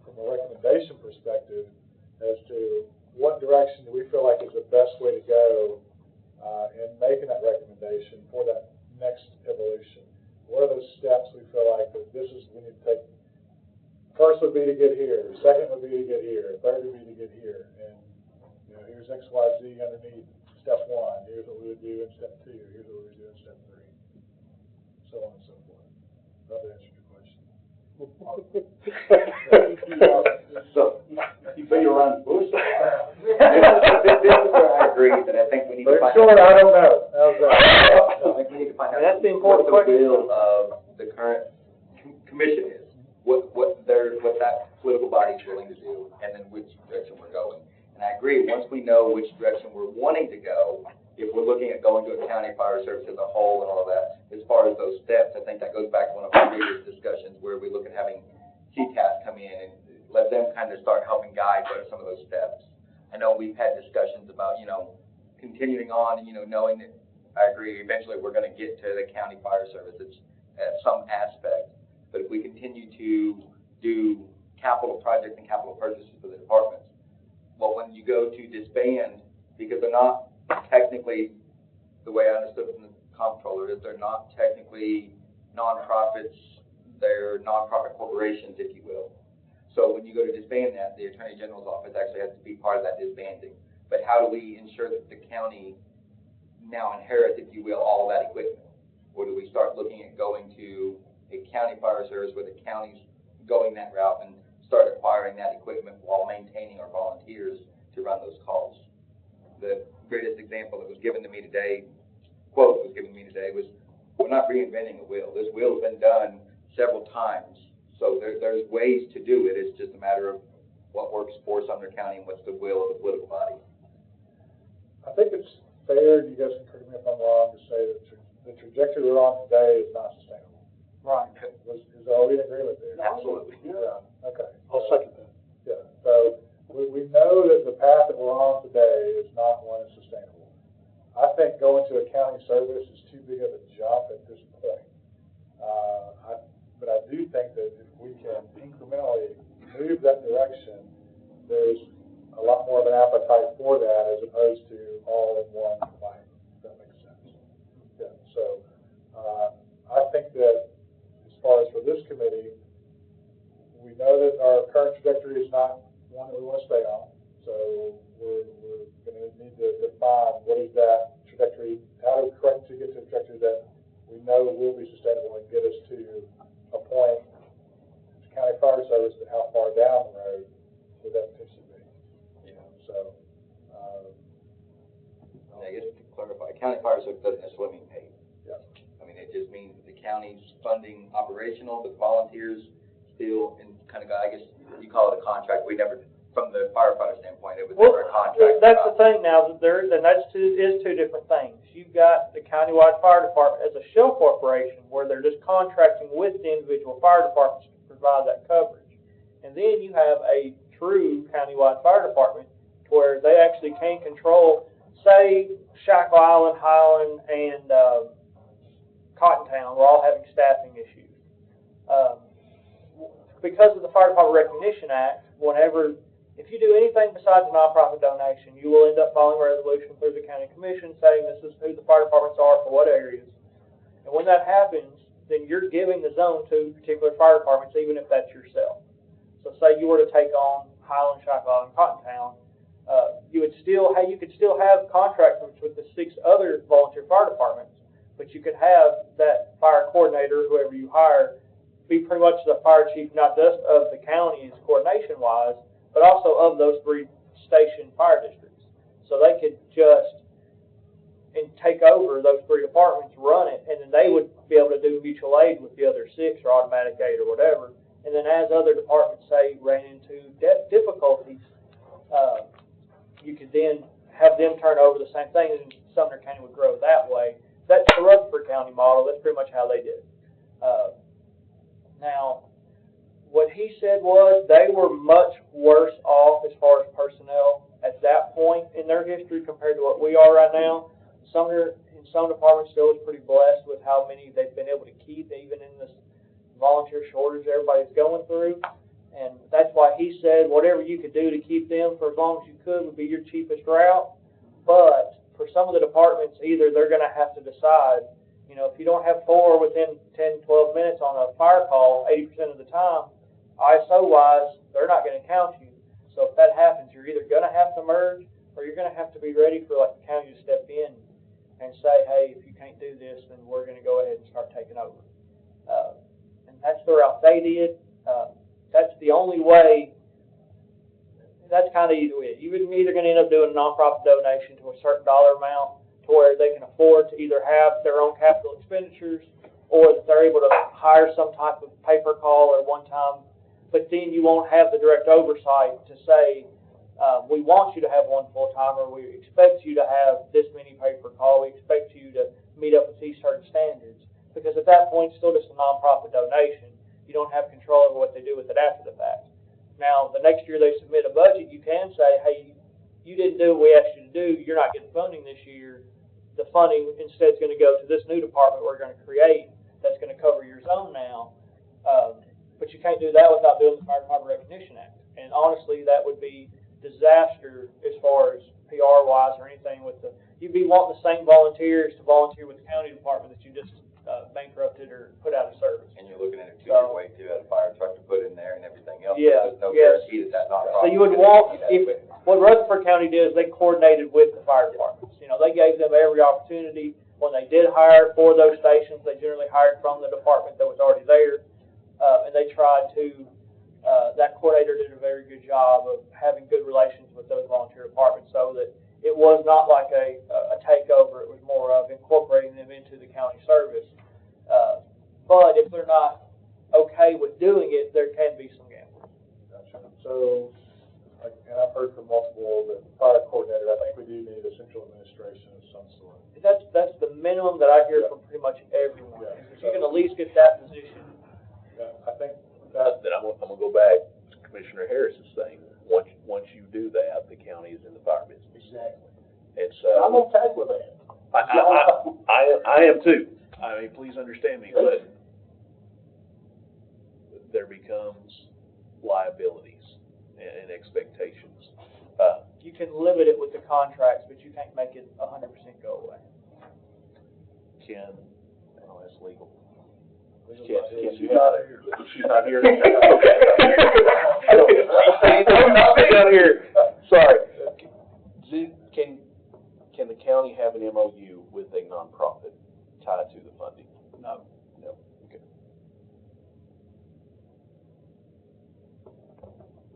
from a recommendation perspective as to what direction do we feel like is the best way to go in making that recommendation for that next evolution. What are those steps we feel like that we need to take? First would be to get here. Second would be to get here. Third would be to get here. And here's X, Y, Z underneath step 1. Here's what we would do in step 2. Here's what we would do in step 3. So on and so forth. Hope that answered your question. So you feel you're around the bush. This is where I agree that I think we need to find out. I don't know. How's that? I think we need to find out That's the important what the question. will of the current commission is, what that political body is willing to do, and then which direction we're going. And I agree, once we know which direction we're wanting to go, if we're looking at going to a county fire service as a whole and all of that, as far as those steps, I think that goes back to one of our previous discussions where we look at having CTAS come in and let them kind of start helping guide what are some of those steps. I know we've had discussions about, continuing on, knowing that I agree, eventually we're going to get to the county fire services at some aspect. But if we continue to do capital projects and capital purchases for the departments, well, when you go to disband, because they're not technically, the way I understood from the comptroller, is they're not technically nonprofits they're nonprofit corporations, if you will. So when you go to disband that, the Attorney General's office actually has to be part of that disbanding. But how do we ensure that the county now inherits, if you will, all of that equipment? Or do we start looking at going to a county fire service where the county's going that route and start acquiring that equipment while maintaining our volunteers to run those calls? The greatest example that was given to me today, quote was given to me today, was we're not reinventing a wheel. This wheel's been done several times. So there's ways to do it. It's just a matter of what works for Sumner County and what's the will of the political body. I think it's fair, you guys can correct me if I'm wrong, to say that the trajectory we're on today is not sustainable. Right. Are we in agreement there? Absolutely. Yeah, okay. I'll second that. Yeah, so we know that the path that we're on today is not one that's sustainable. I think going to a county service is too big of a jump at this point. But I do think that if we can incrementally move that direction, there's a lot more of an appetite for that as opposed to all in one bite, if that makes sense. Yeah, so I think that as far as for this committee, we know that our current trajectory is not one that we want to stay on. So we're going to need to define what is that trajectory, how to correctly get to a trajectory that we know will be sustainable and get us to a point, county fire service, but how far down the road would that potentially be? You know, so. I guess to clarify, county fire service doesn't necessarily mean paid. Yeah. I mean, it just means that the county's funding operational, but volunteers still, and kind of, I guess you call it a contract. We never, from the firefighter standpoint, it was never a contract. That's the thing now, and that's two different things. You've got the countywide fire department as a shell corporation where they're just contracting with the individual fire departments to provide that coverage. And then you have a true countywide fire department where they actually can control, say, Shackle Island, Highland, and Cottontown were all having staffing issues. Because of the Fire Department Recognition Act, if you do anything besides a nonprofit donation, you will end up filing a resolution through the county commission saying this is who the fire departments are for what areas. And when that happens, then you're giving the zone to particular fire departments, even if that's yourself. So say you were to take on Highland, Shackle Island, Cottontown, you could still have contracts with the 6 other volunteer fire departments, but you could have that fire coordinator, whoever you hire, be pretty much the fire chief, not just of the counties coordination-wise, but also of those 3 station fire districts. So they could just take over those 3 departments, run it, and then they would be able to do mutual aid with the other 6 or automatic aid or whatever. And then as other departments, say, ran into difficulties, you could then have them turn over the same thing, and Sumner County would grow that way. That's the Rutherford County model. That's pretty much how they did it. Now, what he said was they were much worse off as far as personnel at that point in their history compared to what we are right now. Sumner, in some departments, still is pretty blessed with how many they've been able to keep, even in this volunteer shortage everybody's going through. And that's why he said whatever you could do to keep them for as long as you could would be your cheapest route. But for some of the departments, either they're going to have to decide, you know, if you don't have 4 within 10, 12 minutes on a fire call 80% of the time, ISO-wise, they're not going to count you. So if that happens, you're either going to have to merge or you're going to have to be ready for like the county to step in and say, hey, if you can't do this, then we're going to go ahead and start taking over. And that's the route they did. That's the only way. That's kind of either way. You're either going to end up doing a nonprofit donation to a certain dollar amount to where they can afford to either have their own capital expenditures or that they're able to hire some type of paper call at one time, but then you won't have the direct oversight to say, we want you to have 1 full-timer, we expect you to have this many paper call, we expect you to meet up with these certain standards. Because at that point, it's still just a nonprofit donation. You don't have control over what they do with it after the fact. Now, the next year they submit a budget, you can say, hey, you didn't do what we asked you to do, you're not getting funding this year. The funding instead is going to go to this new department we're going to create that's going to cover your zone now. But you can't do that without doing the Fire Department Recognition Act. And honestly, that would be disaster as far as PR-wise or anything with you'd be wanting the same volunteers to volunteer with the county department that you just bankrupted or put out of service. And you're looking at a two-year wait too, at a fire truck to put in there and everything else. Yeah, There's no yes. guarantee that nonprofit. So you would want, what Rutherford County did is they coordinated with the fire departments. You know, they gave them every opportunity. When they did hire for those stations, they generally hired from the department that was already there. And they tried to, that coordinator did a very good job of having good relations with those volunteer departments so that it was not like a takeover. It was more of incorporating them into the county service. But if they're not okay with doing it, there can be some gambling. Gotcha. So, and I've heard from multiple, the fire coordinator, I think we do need a central administration of some sort. That's the minimum that I hear from pretty much everyone. Yeah. If you can at least get that position. Yeah, I think that, Then I'm gonna go back to Commissioner Harris's thing. Once you do that, the county is in the fire business. Exactly. It's, I'm okay with that. I am too. I mean, please understand me, but there becomes liabilities and expectations. You can limit it with the contracts, but you can't make it 100% go away. Oh, that's legal. she's not here. She's not here. Okay. She's not here. Sorry. Can the county have an MOU with a nonprofit tied to the funding? No. No. Okay.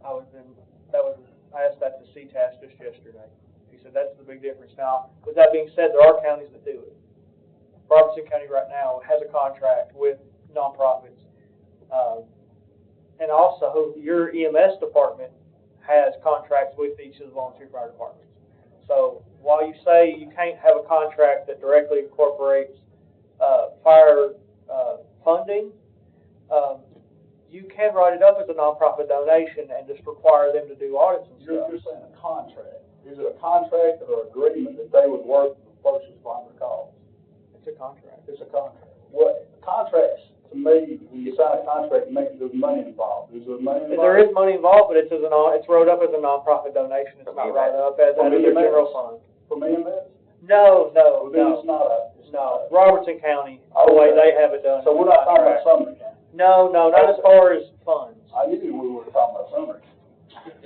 I asked that to CTAS just yesterday. He said that's the big difference. Now, with that being said, there are counties that do it. Robertson County right now has a contract with nonprofits. And also, your EMS department has contracts with each of the volunteer fire departments. So while you say you can't have a contract that directly incorporates fire funding, you can write it up as a nonprofit donation and just require them to do audits and stuff. You're saying a contract. Is it a contract or agreement that they would work with the first responder calls? It's a contract. It's a contract. What, contracts, to me, when you sign a contract, it means there's money involved. Is there money involved? There is money involved, but it's wrote up as a nonprofit donation. It's not wrote up as a general fund. From EMS? No. Well, then it's not a. No, Robertson County, the way they have it done. So we're not talking about Sumner County? No, not as far as funds. I knew we were talking about Sumner County.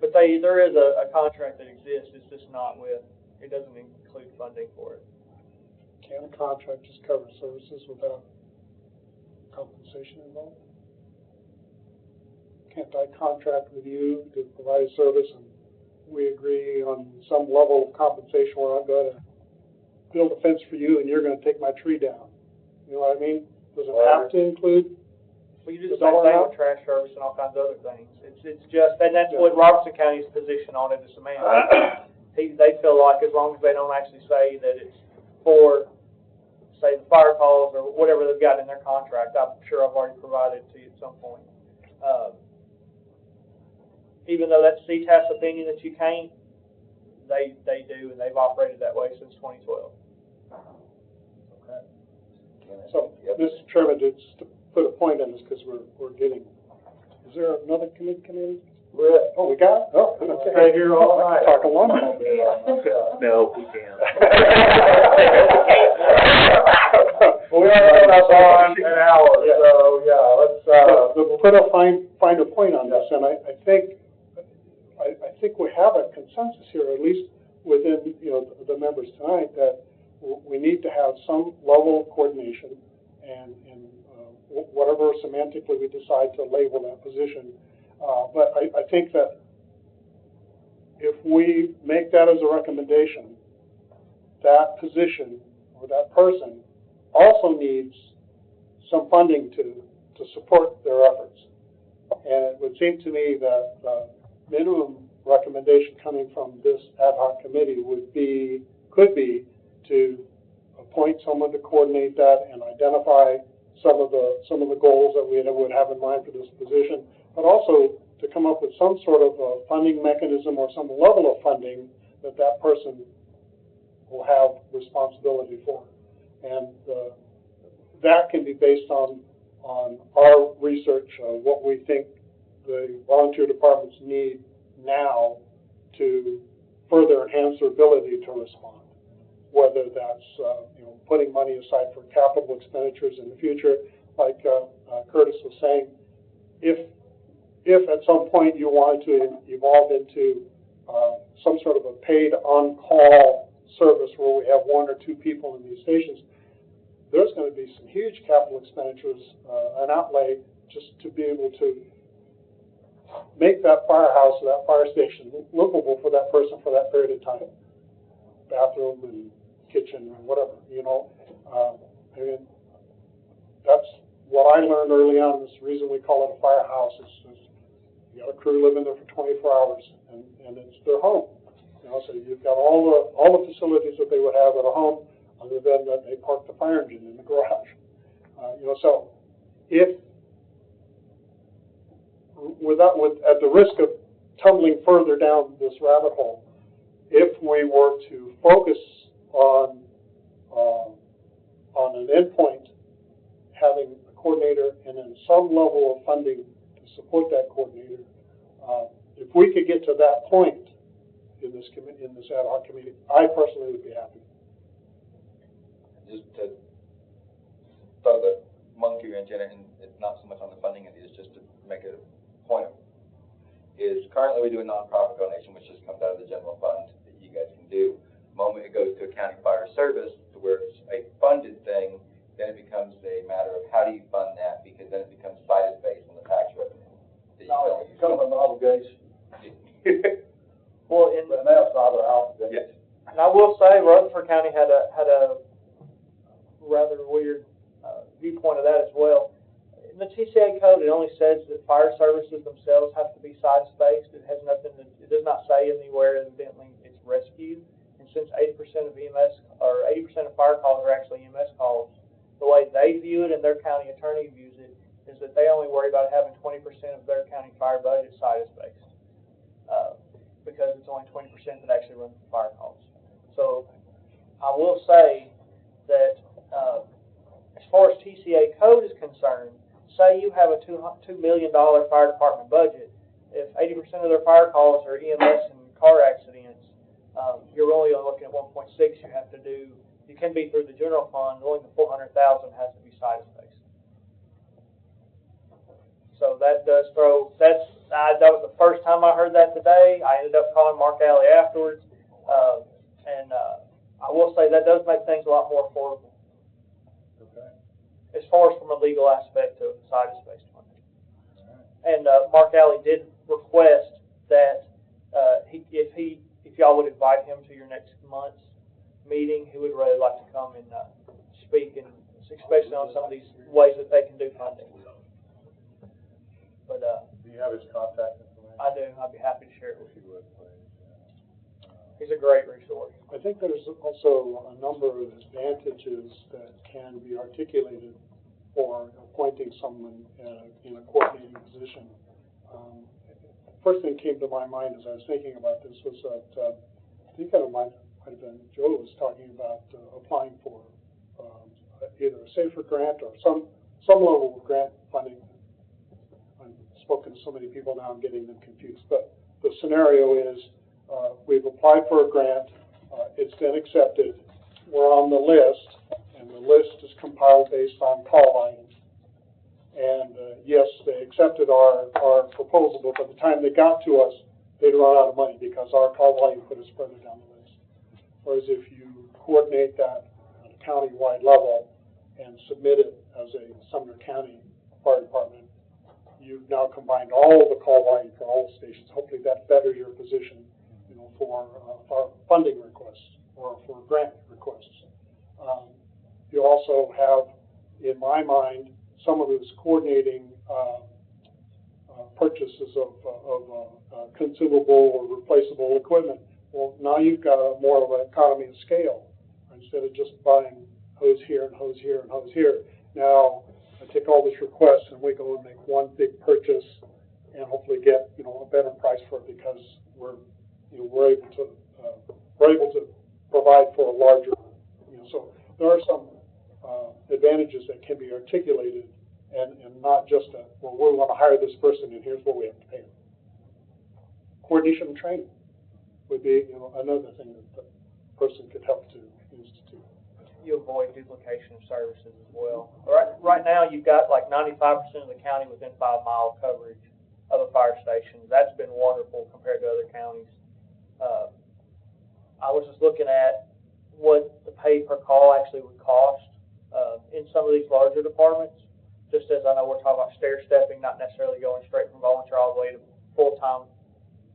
But there is a contract that exists. It's just not it doesn't include funding for it. Can a contract just cover services without compensation involved? Can't I contract with you to provide a service and we agree on some level of compensation where I'm going to build a fence for you and you're going to take my tree down? You know what I mean? Does it have to include? Well, you do the same thing with trash service and all kinds of other things. It's just, and that's what Robertson County's position on it is semantics. They feel like as long as they don't actually say that it's for, say, the fire calls or whatever they've got in their contract, I'm sure I've already provided to you at some point. Even though that's CTAS opinion that you can't, they do, and they've operated that way since 2012. Okay. So, Mr. Chairman, just to put a point on this because we're getting, is there another committee? Oh, we got it? Oh, okay. Stay here all night. Talk a long time. No, we can't. We are up on an hour, so yeah, let's, Put a finer point on this, and I think we have a consensus here, at least within, the members tonight, that we need to have some level of coordination and whatever semantically we decide to label that position. But I think that if we make that as a recommendation, that position or that person also needs some funding to support their efforts. And it would seem to me that the minimum recommendation coming from this ad hoc committee could be to appoint someone to coordinate that and identify some of the goals that we would have in mind for this position, but also to come up with some sort of a funding mechanism or some level of funding that person will have responsibility for. And that can be based on our research of what we think the volunteer departments need now to further enhance their ability to respond. whether that's, putting money aside for capital expenditures in the future, like Curtis was saying, if at some point you wanted to evolve into some sort of a paid on-call service where we have one or two people in these stations, there's going to be some huge capital expenditures, an outlay just to be able to make that firehouse or that fire station livable for that person for that period of time. Bathroom and kitchen and whatever, I mean, that's what I learned early on. This reason we call it a firehouse is you got a crew living there for 24 hours, and it's their home. So you've got all the facilities that they would have at a home, other than that they park the fire engine in the garage. So if at the risk of tumbling further down this rabbit hole, if we were to focus on an endpoint, having a coordinator and then some level of funding to support that coordinator, if we could get to that point in this ad hoc committee, I personally would be happy. Just to throw the monkey wrench in it, and it's not so much on the funding end, it's just to make a point, is currently we do a nonprofit donation, which just comes out of the general fund that you guys can do. The moment it goes to a county fire service, to where it's a funded thing, then it becomes a matter of how do you fund that, because then it becomes cited based on the tax revenue. No, it's kind of an obligation. Well, But now it's not an obligation. Yes. and I will say Rutherford County had a rather weird viewpoint of that as well. In the TCA code, it only says that fire services themselves have to be site-spaced. It has nothing. It does not say anywhere, evidently, it's rescue. And since 80% of EMS or 80% of fire calls are actually EMS calls, the way they view it and their county attorney views it is that they only worry about having 20% of their county fire budget site-spaced, because it's only 20% that actually runs the fire calls. So I will say that as far as TCA code is concerned, say you have a $2 million fire department budget. If 80% of their fire calls are EMS and car accidents, you're only looking at 1.6. You have to do. You can be through the general fund. Only the 400,000 has to be site-spaced. So that does throw. That was the first time I heard that today. I ended up calling Mark Alley afterwards, and I will say that does make things a lot more affordable. Okay. As far as from a legal aspect of site-spaced funding. And Mark Alley did request that if y'all would invite him to your next month's meeting, he would really like to come and speak, and especially on some of these ways that they can do funding. But Do you have his contact information? I do. I'd be happy to share it with If you. you would, please. He's a great resource. I think there's also a number of advantages that can be articulated for appointing someone in a coordinating position. First thing that came to my mind as I was thinking about this was that I think it might have been Joe was talking about applying for either a SAFER grant or some level of grant funding. I've spoken to so many people now, I'm getting them confused. But the scenario is we've applied for a grant, it's been accepted, we're on the list, and the list is compiled based on call volume. And yes, they accepted our proposal, but by the time they got to us, they'd run out of money because our call volume put us further down the list. Whereas if you coordinate that at a county-wide level and submit it as a Sumner County Fire Department, you've now combined all the call volume for all the stations. Hopefully that betters your position, for funding requests or for grant requests. You also have, in my mind, some of those coordinating purchases of consumable or replaceable equipment. Well, now you've got more of an economy of scale. Instead of just buying hose here and hose here and hose here, now I take all these requests and we go and make one big purchase and hopefully get a better price for it because we're able to provide for a larger. So there are some advantages that can be articulated and not just we want to hire this person and here's what we have to pay them. Coordination and training would be another thing that the person could help to avoid duplication of services as well. Right now, you've got like 95% of the county within 5 mile coverage of a fire station. That's been wonderful compared to other counties. I was just looking at what the pay per call actually would cost in some of these larger departments. Just as I know we're talking about stair stepping, not necessarily going straight from volunteer all the way to full-time,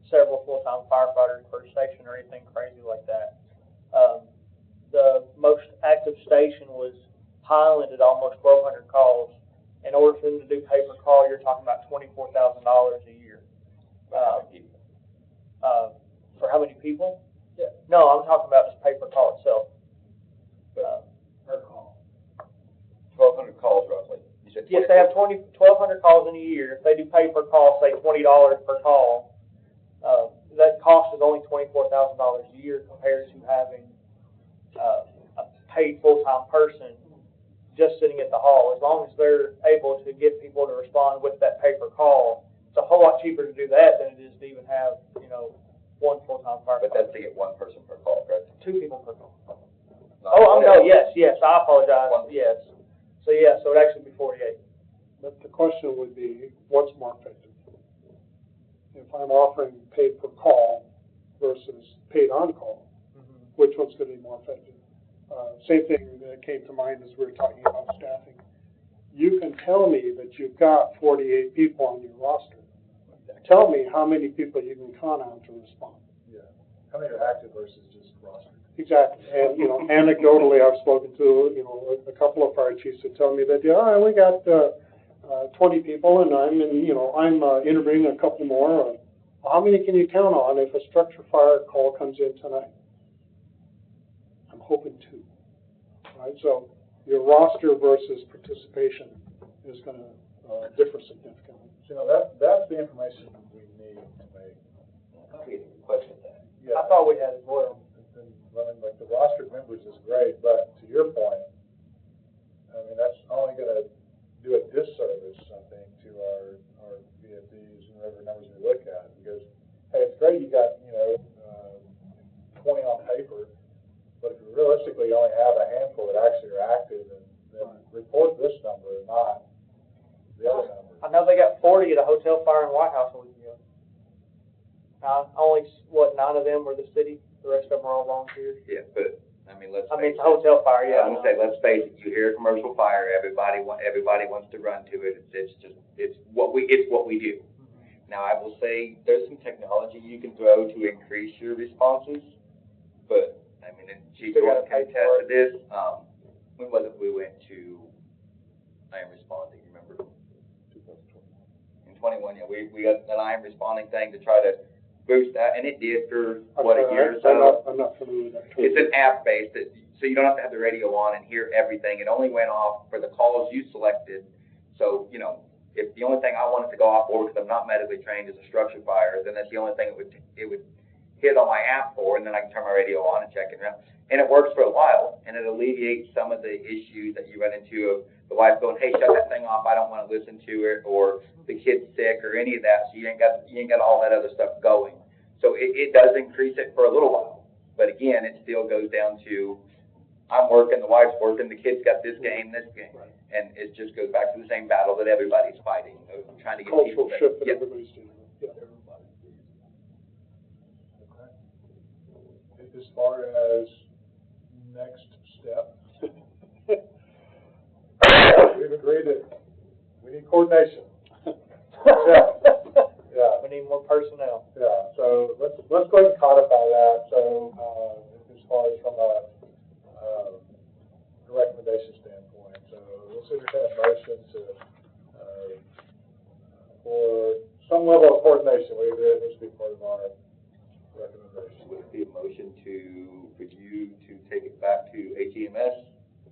several full-time firefighters per station or anything crazy like that. The most active station was Highland at almost 1,200 calls. In order for them to do pay per call, you're talking about $24,000 a year. For how many people? Yeah. No, I'm talking about just pay per call itself. Per call. 1,200 calls roughly. You said Yes, they have 1,200 calls in a year. If they do pay per call, say $20 per call, that cost is only $24,000 a year compared to having a paid full-time person just sitting at the hall. As long as they're able to get people to respond with that pay per call, it's a whole lot cheaper to do that than it is to even have, one full-time firefighter. But that's to get one person per call, correct? 2 people per call. Not Oh, no, 48. yes, I apologize, yes. So it'd actually be 48. But the question would be, what's more effective? If I'm offering paid per call versus paid on call, which one's going to be more effective? Same thing that came to mind as we were talking about staffing. You can tell me that you've got 48 people on your roster. Tell me how many people you can count on to respond. Yeah. How many are active versus just roster? Exactly. And, anecdotally, I've spoken to, a couple of fire chiefs that tell me that, we got 20 people and I'm interviewing a couple more. How many can you count on if a structure fire call comes in tonight? I'm hoping 2. Right? So your roster versus participation is going to differ significantly. That's the information we need to make. We question that. Yeah. I thought we had as well. Like the rostered members is great, but to your point, that's only going to do a disservice, I think, to our VFDs and whatever numbers we look at. Because, hey, it's great you got, 20 on paper, but if you realistically only have a handful that actually are active, then report this number and not the other number. I know they got 40 at a hotel fire in White House a week ago. Only, 9 of them were the city, the rest of them are all volunteers. Yeah, but, let's it's a hotel fire, yeah. I'm gonna say, let's face it, you hear a commercial fire, everybody wants to run to it. It's what we do. Now, I will say, there's some technology you can throw to increase your responses, but, and Chief Jordan can attest to this. When was it we went to I Am Responding, remember? 2020. In 21, yeah, we got an I Am Responding thing to try to boost that, and it did for, a year or so. I'm not familiar with that. It's an app-based, so you don't have to have the radio on and hear everything. It only went off for the calls you selected. So, if the only thing I wanted to go off for, because I'm not medically trained, is a structure fire, then that's the only thing it would hit on my app for, and then I can turn my radio on and check it around. And it works for a while, and it alleviates some of the issues that you run into of the wife going, hey, shut that thing off, I don't want to listen to it, or the kid's sick, or any of that, so you ain't got all that other stuff going. So it does increase it for a little while. But again, it still goes down to, I'm working, the wife's working, the kid's got this game. Right. And it just goes back to the same battle that everybody's fighting, trying to get cultural people that, shift that everybody's doing. Yeah. Okay. As far as next step, we've agreed that we need coordination. Yeah. We need more personnel. Yeah. So let's go ahead and codify that. So as far as from a recommendation standpoint, so let's entertain a motion to for some level of coordination. We agree it needs to be part of our recommendation. would it be a motion for you to take it back to HEMS,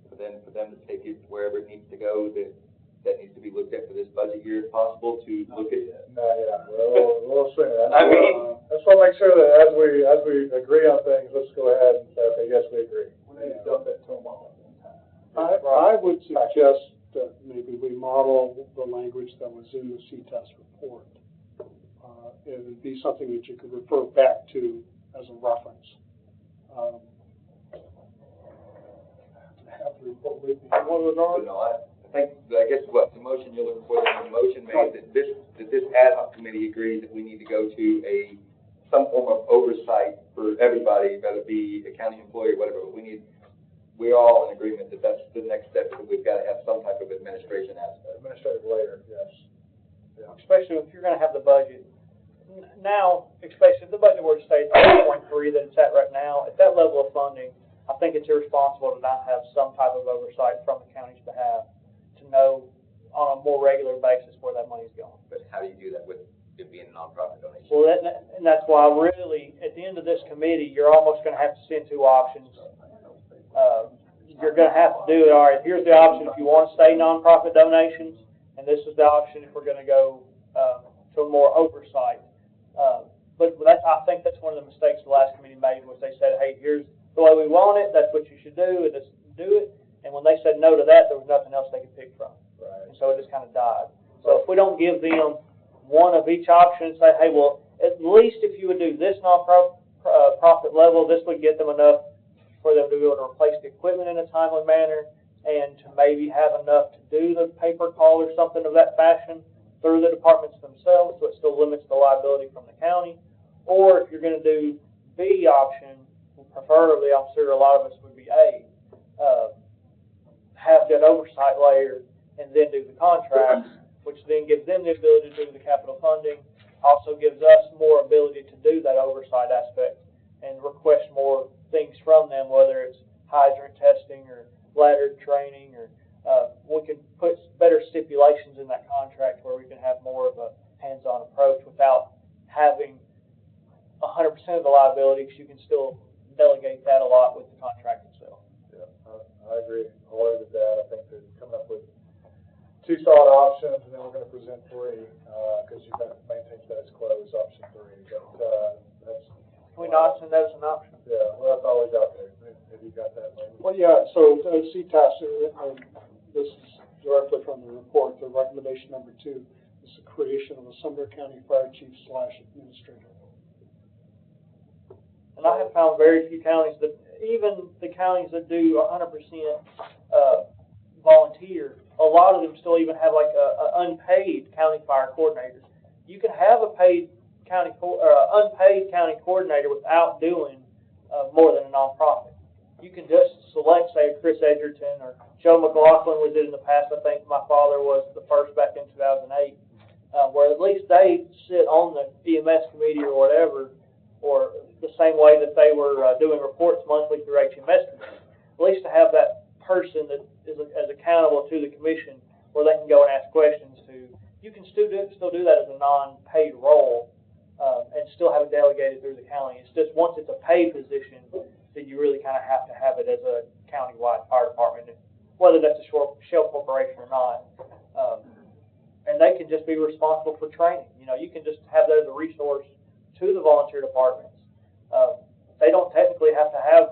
for them to take it wherever it needs to go, that needs to be looked at for this budget year if possible, to look at? No, yeah, we'll see. I mean, let's want to make sure that as we agree on things, let's go ahead and say, okay, yes, we agree. We need to dump that to them all. I would suggest that maybe we model the language that was in the CTES report. It would be something that you could refer back to as a reference. I have what regard? No, I guess what the motion you're looking for, the motion made that this ad hoc committee agrees that we need to go to some form of oversight for everybody, whether it be a county employee or whatever, but we're all in agreement that that's the next step, that we've got to have some type of administration aspect. Administrative layer, yes. Yeah. Especially if you're gonna have the budget. Now, especially if the budget were to stay at 1.3 that it's at right now, at that level of funding, I think it's irresponsible to not have some type of oversight from the county's behalf to know on a more regular basis where that money's going. But how do you do that with it being a nonprofit donation? Well, and that's why really, at the end of this committee, you're almost gonna have to send two options. You're gonna have to do it, all right, here's the option if you wanna stay nonprofit donations, and this is the option if we're gonna go, to more oversight. But I think that's one of the mistakes the last committee made, was they said, hey, here's the way we want it, that's what you should do, and just do it. And when they said no to that, there was nothing else they could pick from. Right. And so it just kind of died. So if we don't give them one of each option and say, hey, well, at least if you would do this non-profit level, this would get them enough for them to be able to replace the equipment in a timely manner, and to maybe have enough to do the paper call or something of that fashion through the departments themselves, so it still limits the liability from the county. Or if you're going to do B option, preferably, I'm sure a lot of us would be A, have that oversight layer and then do the contracts, which then gives them the ability to do the capital funding, also gives us more ability to do that oversight aspect and request more things from them, whether it's hydrant testing or ladder training, or we can put better stipulations in that contract where we can have more of a hands-on approach without having 100% of the liability, because you can still delegate that a lot with the contract itself. Yeah, I agree wholeheartedly with that. I think that coming up with two solid options, and then we're going to present three, because you've got to maintain status quo is option three. But that's. Can we not send that as an option? Yeah, well, that's always out there. Have you got that, Lane? Well, yeah, so CTAS, this is directly from the report, the recommendation number 2 is the creation of a Sumner County Fire Chief / Administrator. And I have found very few counties that, even the counties that do 100% volunteer, a lot of them still even have like a unpaid county fire coordinator. You can have a paid unpaid county coordinator without doing more than a nonprofit. You can just select, say, Chris Edgerton or Joe McLaughlin was it in the past. I think my father was the first back in 2008, where at least they sit on the EMS committee or whatever, or the same way that they were doing reports monthly through HMS committee. At least to have that person that is as accountable to the commission, where they can go and ask questions to. You can still do that as a non-paid role, and still have it delegated through the county. It's just once it's a paid position, then you really kind of have to have it as a county-wide fire department, whether that's a shell corporation or not. And they can just be responsible for training. You know, you can just have that as a resource to the volunteer departments. They don't technically have to have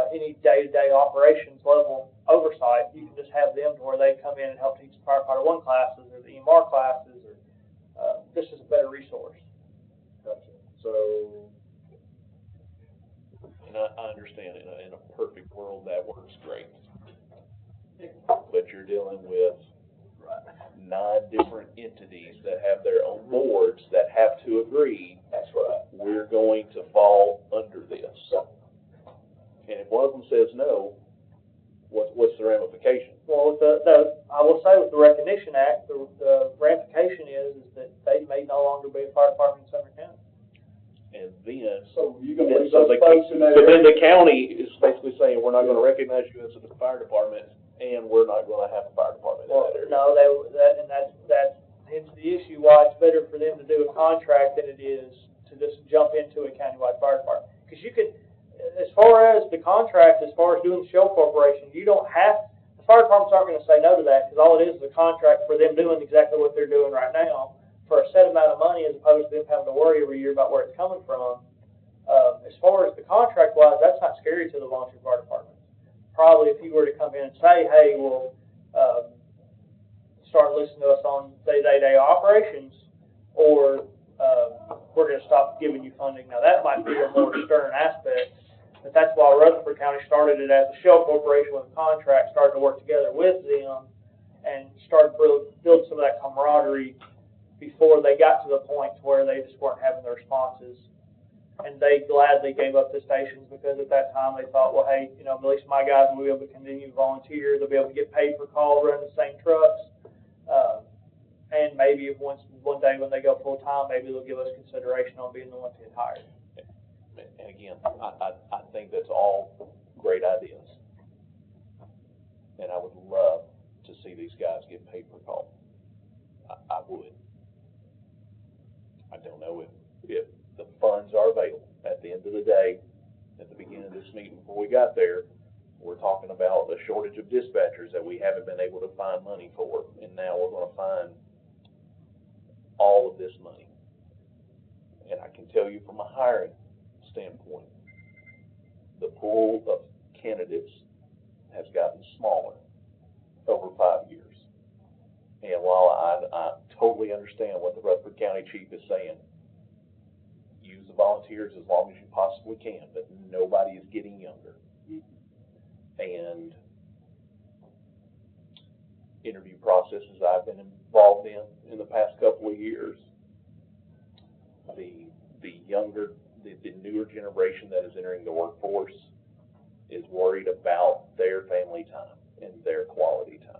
any day-to-day operations level oversight. You can just have them to where they come in and help teach the Firefighter 1 classes or the EMR classes, or this is a better resource. Gotcha. So. And I understand in a perfect world that works great. But you're dealing with 9 different entities that have their own boards that have to agree. That's right. We're going to fall under this. And if one of them says no, what's the ramification? Well, I will say with the Recognition Act, the ramification is that they may no longer be a fire department in Sumner County. And then, So you're going to leave so those folks in that but then area? the county is basically saying, we're not going to recognize you as a fire department, and we're not going to have a fire department in that area. No, that's hence the issue why it's better for them to do a contract than it is to just jump into a countywide fire department. Because you can, as far as the contract, as far as doing the shell corporation, you don't have, the fire departments aren't going to say no to that, because all it is a contract for them doing exactly what they're doing right now for a set amount of money, as opposed to them having to worry every year about where it's coming from. As far as the contract-wise, that's not scary to the volunteer fire department. Probably if you were to come in and say, hey, we'll start listening to us on day-to-day operations, or we're going to stop giving you funding. Now, that might be a more stern aspect, But that's why Rutherford County started it as a shell corporation with a contract, started to work together with them, and started to build some of that camaraderie before they got to the point where they just weren't having the responses. And they gladly gave up the stations because at that time they thought, well, hey, you know, at least my guys will be able to continue to volunteer. They'll be able to get paid per call, run the same trucks. And maybe if one day when they go full time, maybe they'll give us consideration on being the ones to get hired. And again, I think that's all great ideas. And I would love to see these guys get paid per call. I would. I don't know if the funds are available. At the end of the day, at the beginning of this meeting, before we got there, we're talking about a shortage of dispatchers that we haven't been able to find money for, and now we're going to find all of this money. And I can tell you from a hiring standpoint, the pool of candidates has gotten smaller over 5 years. And while I totally understand what the Rutherford County Chief is saying, use the volunteers as long as you possibly can, but nobody is getting younger. And interview processes I've been involved in the past couple of years, the younger, the newer generation that is entering the workforce is worried about their family time and their quality time.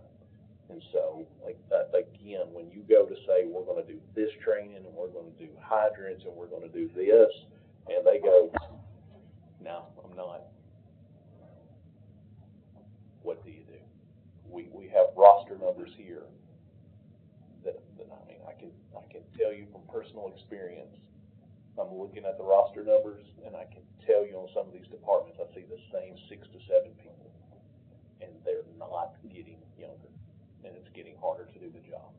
And so, like again, when you go to say, we're going to do this training and we're going to do hydrants and we're going to do this, and they go, no, I'm not. What do you do? We have roster numbers here that I mean, I can tell you from personal experience, I'm looking at the roster numbers and I can tell you on some of these departments, I see the same 6 to 7 people, and they're not getting younger, and it's getting harder to do the job.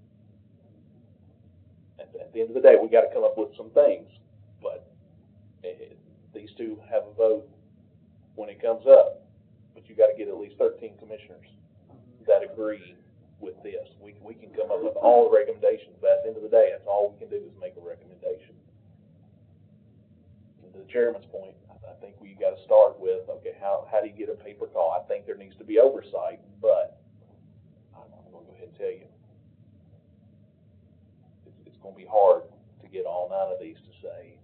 At the end of the day, we got to come up with some things, but these two have a vote when it comes up, but you got to get at least 13 commissioners that agree with this. We can come up with all the recommendations, but at the end of the day, that's all we can do is make a recommendation. And to the chairman's point, I think we got to start with, okay, how do you get a pay per call? I think there needs to be oversight, but I'm going to go ahead and tell you, it's going to be hard to get all 9 of these to say,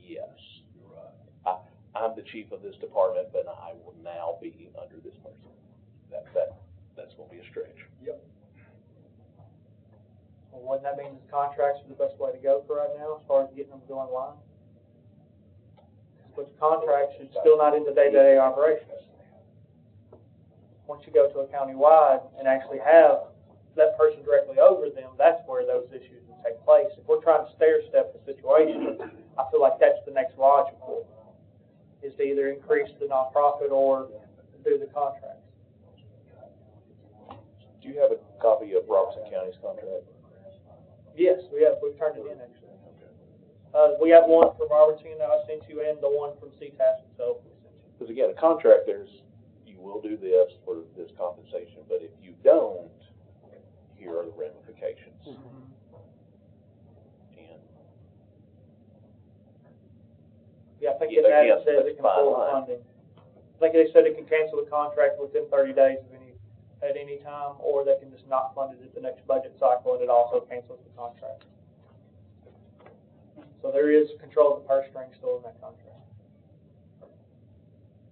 yes, you're right. I'm the chief of this department, but I will now be under this person. That's going to be a stretch. Yep. Well, wouldn't that mean the contracts are the best way to go for right now as far as getting them to go online? But the contracts are still not in the day-to-day operations. Once you go to a county-wide and actually have that person directly over them, that's where those issues will take place. If we're trying to stair-step the situation, I feel like that's the next logical, is to either increase the nonprofit or do the contracts. Do you have a copy of Robertson County's contract? Yes, we have. We've turned it in, actually. We have one from Robertson that I sent you, and the one from CTAS itself we sent you. Because again, a contract, you will do this for this compensation, but if you don't, here are the ramifications. Mm-hmm. And yeah, I think in that it says it can pull funding. I think they said it can cancel the contract within 30 days at any time, or they can just not fund it at the next budget cycle, and it also cancels the contract. So there is control of the purse string still in that contract.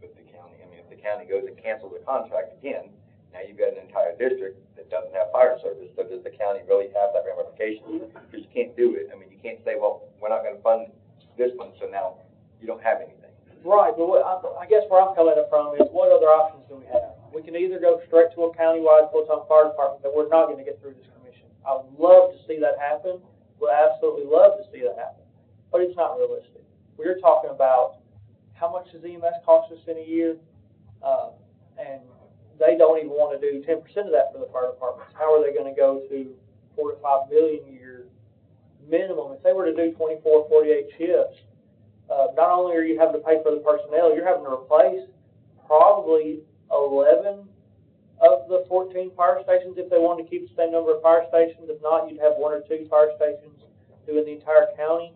But the county, I mean, if the county goes and cancels the contract again, now you've got an entire district that doesn't have fire service. So does the county really have that ramification? Because you can't do it. I mean, you can't say, well, we're not going to fund this one, so now you don't have anything. Right, but I guess where I'm coming from is, what other options do we have? We can either go straight to a county-wide full-time fire department that we're not going to get through this commission. I would love to see that happen. Would absolutely love to see that happen. But it's not realistic. We're talking about how much does EMS cost us in a year, and they don't even want to do 10% of that for the fire departments. How are they going to go to $4 to $5 million a year minimum? If they were to do 24, 48 shifts, not only are you having to pay for the personnel, you're having to replace probably 11 of the 14 fire stations if they wanted to keep the same number of fire stations. If not, you'd have 1 or 2 fire stations doing the entire county.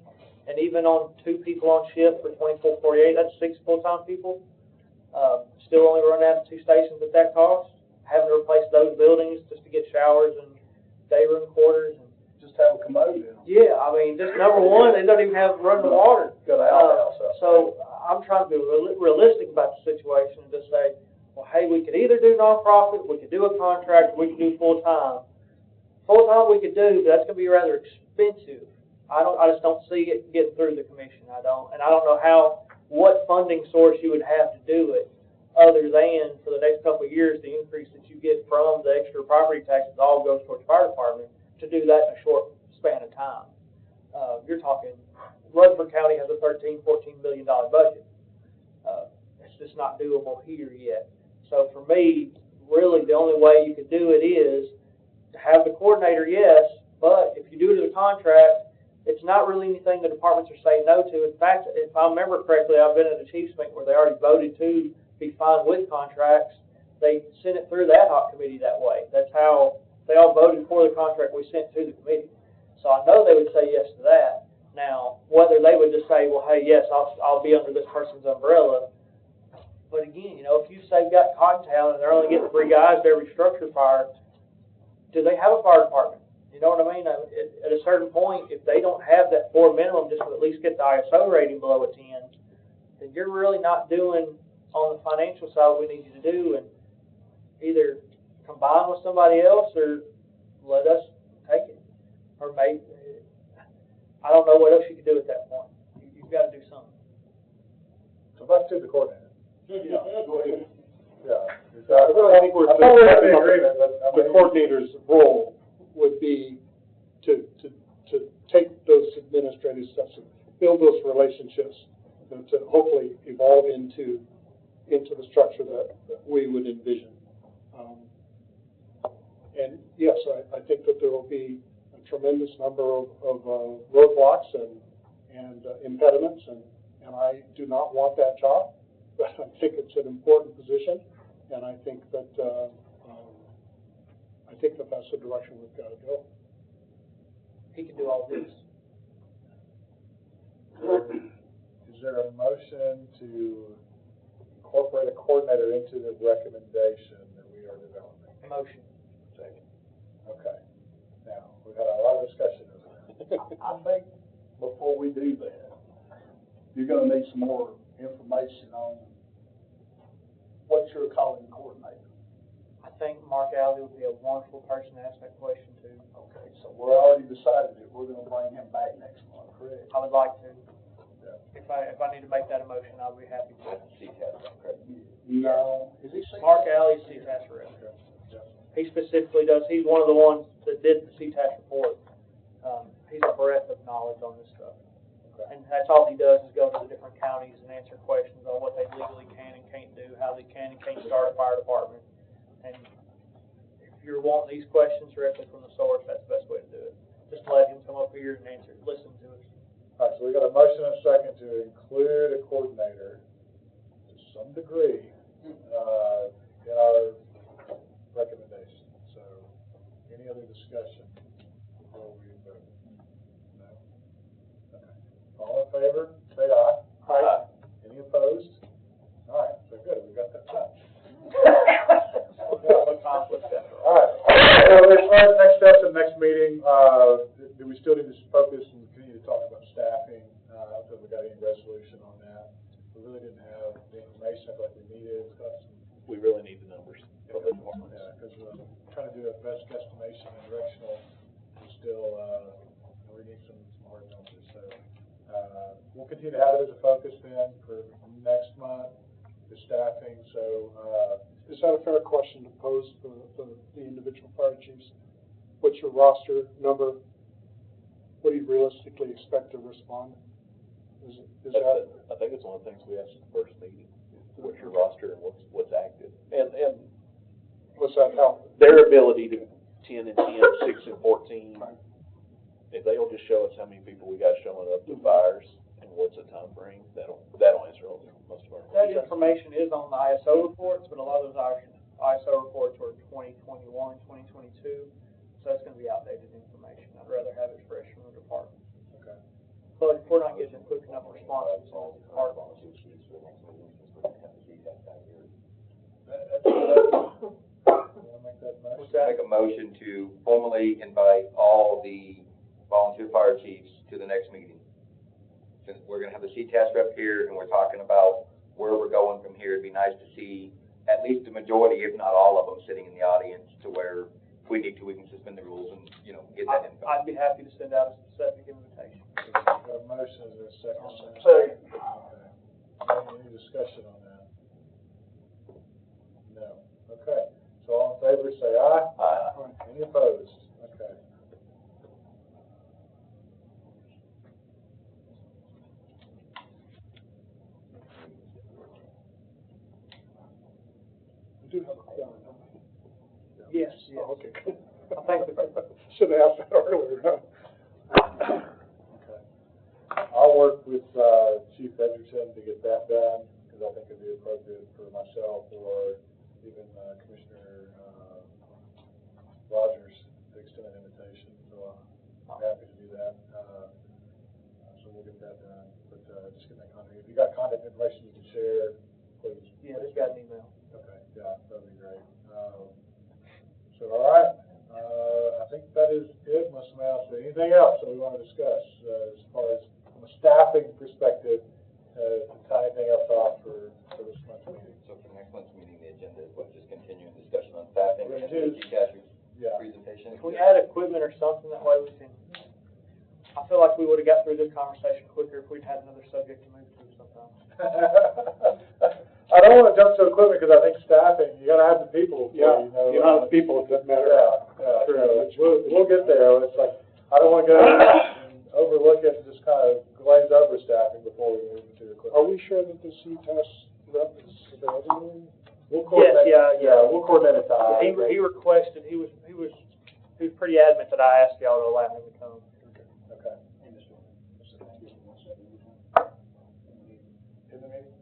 And even on 2 people on shift for 24/48, that's 6 full-time people. Still only running out of 2 stations at that cost. Having to replace those buildings just to get showers and day room quarters. And Just have a commode in them. yeah, I mean, just number one, they don't even have running water. Got an outhouse out there. So I'm trying to be realistic about the situation and just say, well, hey, we could either do nonprofit, we could do a contract, we could do full-time. Full-time we could do, but that's going to be rather expensive. I just don't see it getting through the commission. I don't know what funding source you would have to do it, other than for the next couple of years, the increase that you get from the extra property taxes all goes towards the fire department to do that in a short span of time. You're talking, Rutherford County has a $13, $14 million budget. It's just not doable here yet. So for me, really the only way you could do it is to have the coordinator, yes, but if you do it as a contract, it's not really anything the departments are saying no to. In fact, if I remember correctly, I've been at a chiefs meeting where they already voted to be fine with contracts. They sent it through the Ad-Hoc committee that way. That's how they all voted for the contract we sent to the committee. So I know they would say yes to that. Now, whether they would just say, well, hey, yes, I'll be under this person's umbrella. But again, you know, if you say you've got Cottontown and they're only getting 3 guys to every structure fire, do they have a fire department? You know what I mean? At a certain point, if they don't have that 4 minimum, just to at least get the ISO rating below a 10, then you're really not doing on the financial side what we need you to do, and either combine with somebody else or let us take it. Or maybe, I don't know what else you could do at that point. You've got to do something. So back to the coordinator. Yeah, go ahead. Yeah. I really think we're I thought we had the agreement, but I the mean, coordinator's role would be to take those administrative steps and build those relationships and to hopefully evolve into the structure that we would envision. And yes, I think that there will be a tremendous number of roadblocks and impediments, and I do not want that job, but I think it's an important position, and I think that that's the direction we've got to go. He can do all this. is there a motion to incorporate a coordinator into the recommendation that we are developing? Motion. Second. Okay. Now, we've had a lot of discussion over that. I think before we do that, you're gonna need some more information on what you're calling coordinator. I think Mark Alley would be a wonderful person to ask that question to. Okay, so we're already decided that we're gonna bring him back next month, correct? I would like to. Yeah. If I need to make that a motion, I'll be happy to. No, is he? Mark Alley, CTAS rep. He specifically does, he's one of the ones that did the CTAS report. He's a breadth of knowledge on this stuff. And that's all he does is go to the different counties and answer questions on what they legally can and can't do, how they can and can't start a fire department. And if you're wanting these questions directly from the source, that's the best way to do it. Just let him come up here and answer, listen to us. All right, so we got a motion and a second to include a coordinator to some degree in our recommendation. So, any other discussion before we vote? No? Okay. All in favor, say aye. Aye. Any opposed? All right, so good, we got that done. All right, so as far as next steps and next meeting, do we still need to focus and continue to talk about staffing? I don't think we got any resolution on that. We really didn't have the information like we needed. It's got some, We really need the numbers from the departments. yeah, because we're trying to do a best estimation and directional. We're still, we need some hard numbers. So we'll continue to have it as a focus then for next month, the staffing. So Is that a fair question to pose for the individual fire chiefs? What's your roster number? What do you realistically expect to respond? I think it's one of the things we asked at the first meeting. What's your roster and what's active? And What's that help? their ability to 10 and 10, 6 and 14. Right. If they'll just show us how many people we got showing up to fires and what's the time frame, that'll answer most of our That questions. information is on the ISO reports, but a lot of those ISO reports were 2021, 2022, so that's going to be outdated information. I'd rather have it fresh from the department. okay. But if we're not getting a quick enough response, it's hard. Make a motion to formally invite all the volunteer fire chiefs to the next meeting. Since we're gonna have the CTAS rep here and we're talking about where we're going from here, it'd be nice to see at least the majority, if not all of them, sitting in the audience to where if we need to, we can suspend the rules and, you know, get that info. I'd be happy to send out a specific invitation. Got a motion, is there a second? Second. Okay. Any discussion on that? No. Okay. So all in favor, say aye. Aye. Any opposed? Okay. We do have a quorum, don't we? Yes, Oh, okay, good. I think Should have asked that earlier, huh? Okay. I'll work with Chief Edgerton to get that done, because I think it'd be appropriate for myself or even Commissioner Rogers to extend an invitation. So I'm happy to do that. So we'll get that done. But just get that contact. If you got contact information you can share, please. Yeah, just got an email. Okay, yeah, that'd be great. So, all right, I think that is it, unless somebody else, anything else that we want to discuss, as far as from a staffing perspective, to tie anything else off for this month's meeting? So for next month's meeting, the agenda is what, just continuing discussion on staffing and the CTAS Yeah. presentation? If we had equipment or something, that way we can, I feel like we would've got through this conversation quicker if we'd had another subject to move to sometimes. I don't want to jump to equipment, because I think staffing, you gotta have the people. Yeah, you know, you know, the people, it doesn't matter. Yeah, so we'll get there. It's like, I don't want to go and overlook it and just kind of glaze over staffing before we move into equipment. Are we sure that the CTAS rep is available? We'll coordinate. yeah. We'll coordinate a time. He requested, he was pretty adamant that I asked y'all to allow him to come. Okay. In the meeting?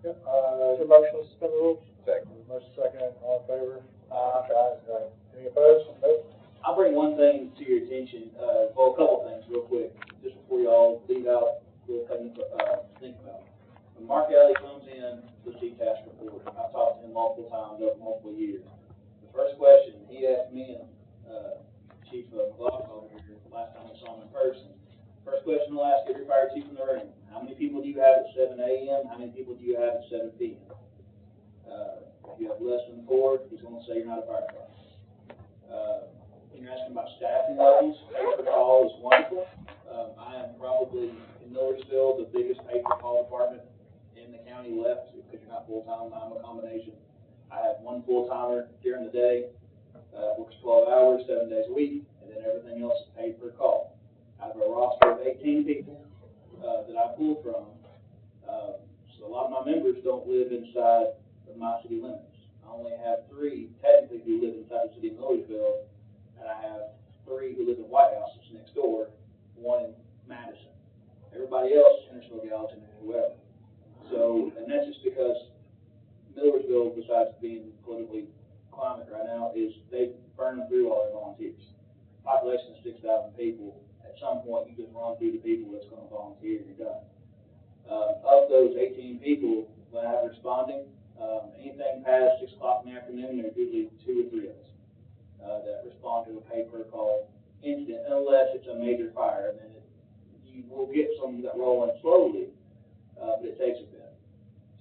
Yep. Is there a motion to suspend the rules? Second. Motion second, all in favor? Aye. Any opposed? Nope. I'll bring one thing to your attention, well, a couple things real quick, just before y'all leave out, we'll think about it. When Mark Alley comes in to the CTAS report, I've talked to him multiple times over multiple years. The first question he asked me and, Chief McLaughlin over here, last time I saw him in person, first question he'll ask every fire chief in the room, how many people do you have at 7 a.m., how many people do you have at 7 p.m.? If you have less than 4, he's going to say you're not a firefighter. When you're asking about staffing levels, paper call is wonderful. I am probably, in Millersville, the biggest paper call department in the county left, because you're not full-time, I'm a combination. I have one full-timer during the day, works 12 hours, 7 days a week, and then everything else is paid per call. Out of a roster of 18 people that I pull from, so a lot of my members don't live inside of my city limits. I only have 3 technically who live inside the city of Millersville, and I have 3 who live in White House, that's next door, 1 in Madison. Everybody else is Hendersonville, Gallatin, and whoever. So, and that's just because Millersville, besides being politically climate right now, is they burn through all their volunteers. Population of 6,000 people. At some point, you just run through the people that's going to volunteer, and you're done. Of those 18 people, when I have responding, anything past 6 o'clock in the afternoon, there's usually 2 or 3 of us that respond to a pay-per call incident, unless it's a major fire, and then you will get some that roll in slowly, but it takes a bit.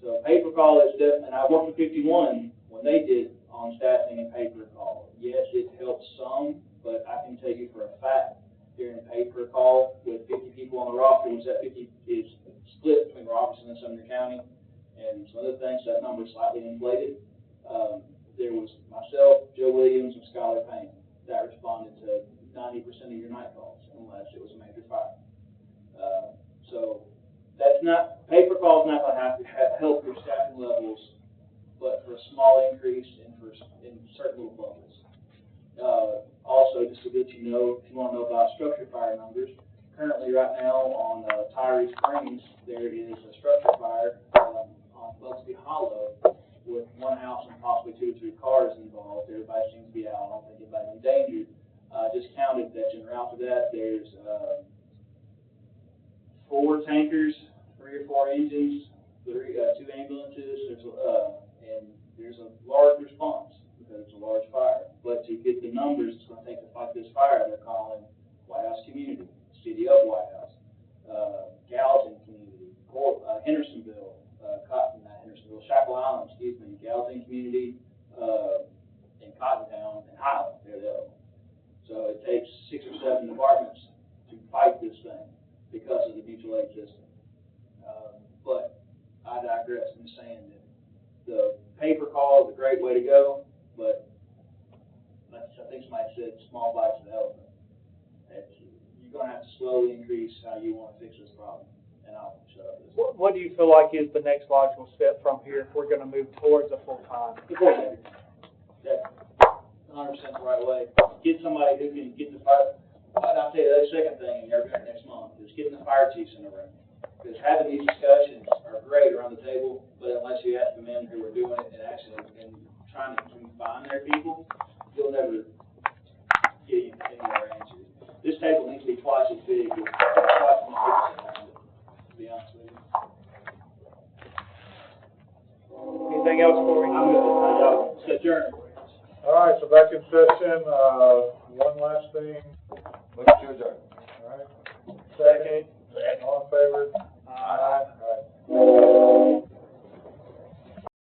So pay-per call is definitely, and I worked with 51 when they did on staffing and pay-per call. Yes, it helps some, but I can tell you for a fact, during pay-per call with 50 people on the roster, which that 50 is split between Robertson and Sumner County, and some other things, that number is slightly inflated. There was myself, Joe Williams, and Skylar Payne that responded to 90% of your night calls, unless it was a major fire. So that's not, pay-per call is not going to have to help your staffing levels, but for a small increase and in certain little bubbles. Also, just to let you know, if you want to know about structure fire numbers, currently right now on Tyree Springs, there is a structure fire on Bugsby Hollow with 1 house and possibly 2 or 3 cars involved. Everybody seems to be out. I don't think anybody's endangered. Just counted that, and after that, there's 4 tankers, 3 or 4 engines, 2 ambulances, and there's a large response because it's a large fire. But to get the numbers it's going to take to fight this fire, they're calling White House Community, City of White House, Gallatin Community, Hendersonville, not Hendersonville, Shackle Island, Gallatin Community, and Cottontown, and Highland, there they are. So it takes 6 or 7 departments to fight this thing because of the mutual aid system. But I digress. I'm just saying that the paper call is a great way to go, but like I think somebody said, small bites of the elephant. You're going to have to slowly increase how you want to fix this problem. And I'll shut up. What do you feel like is the next logical step from here if we're going to move towards a full-time? That's 100% the right way. Get somebody who can get the fire. I'll tell you the second thing, next month, is getting the fire chiefs in the room. Because having these discussions are great around the table, but unless you ask the men who are doing it and actually and trying to combine their people, you'll never get any more answers. This table needs to be twice as big with twice as many people around it, to be honest with you. Anything else for me? I'm good. Adjourn. All right, so back in session, one last thing.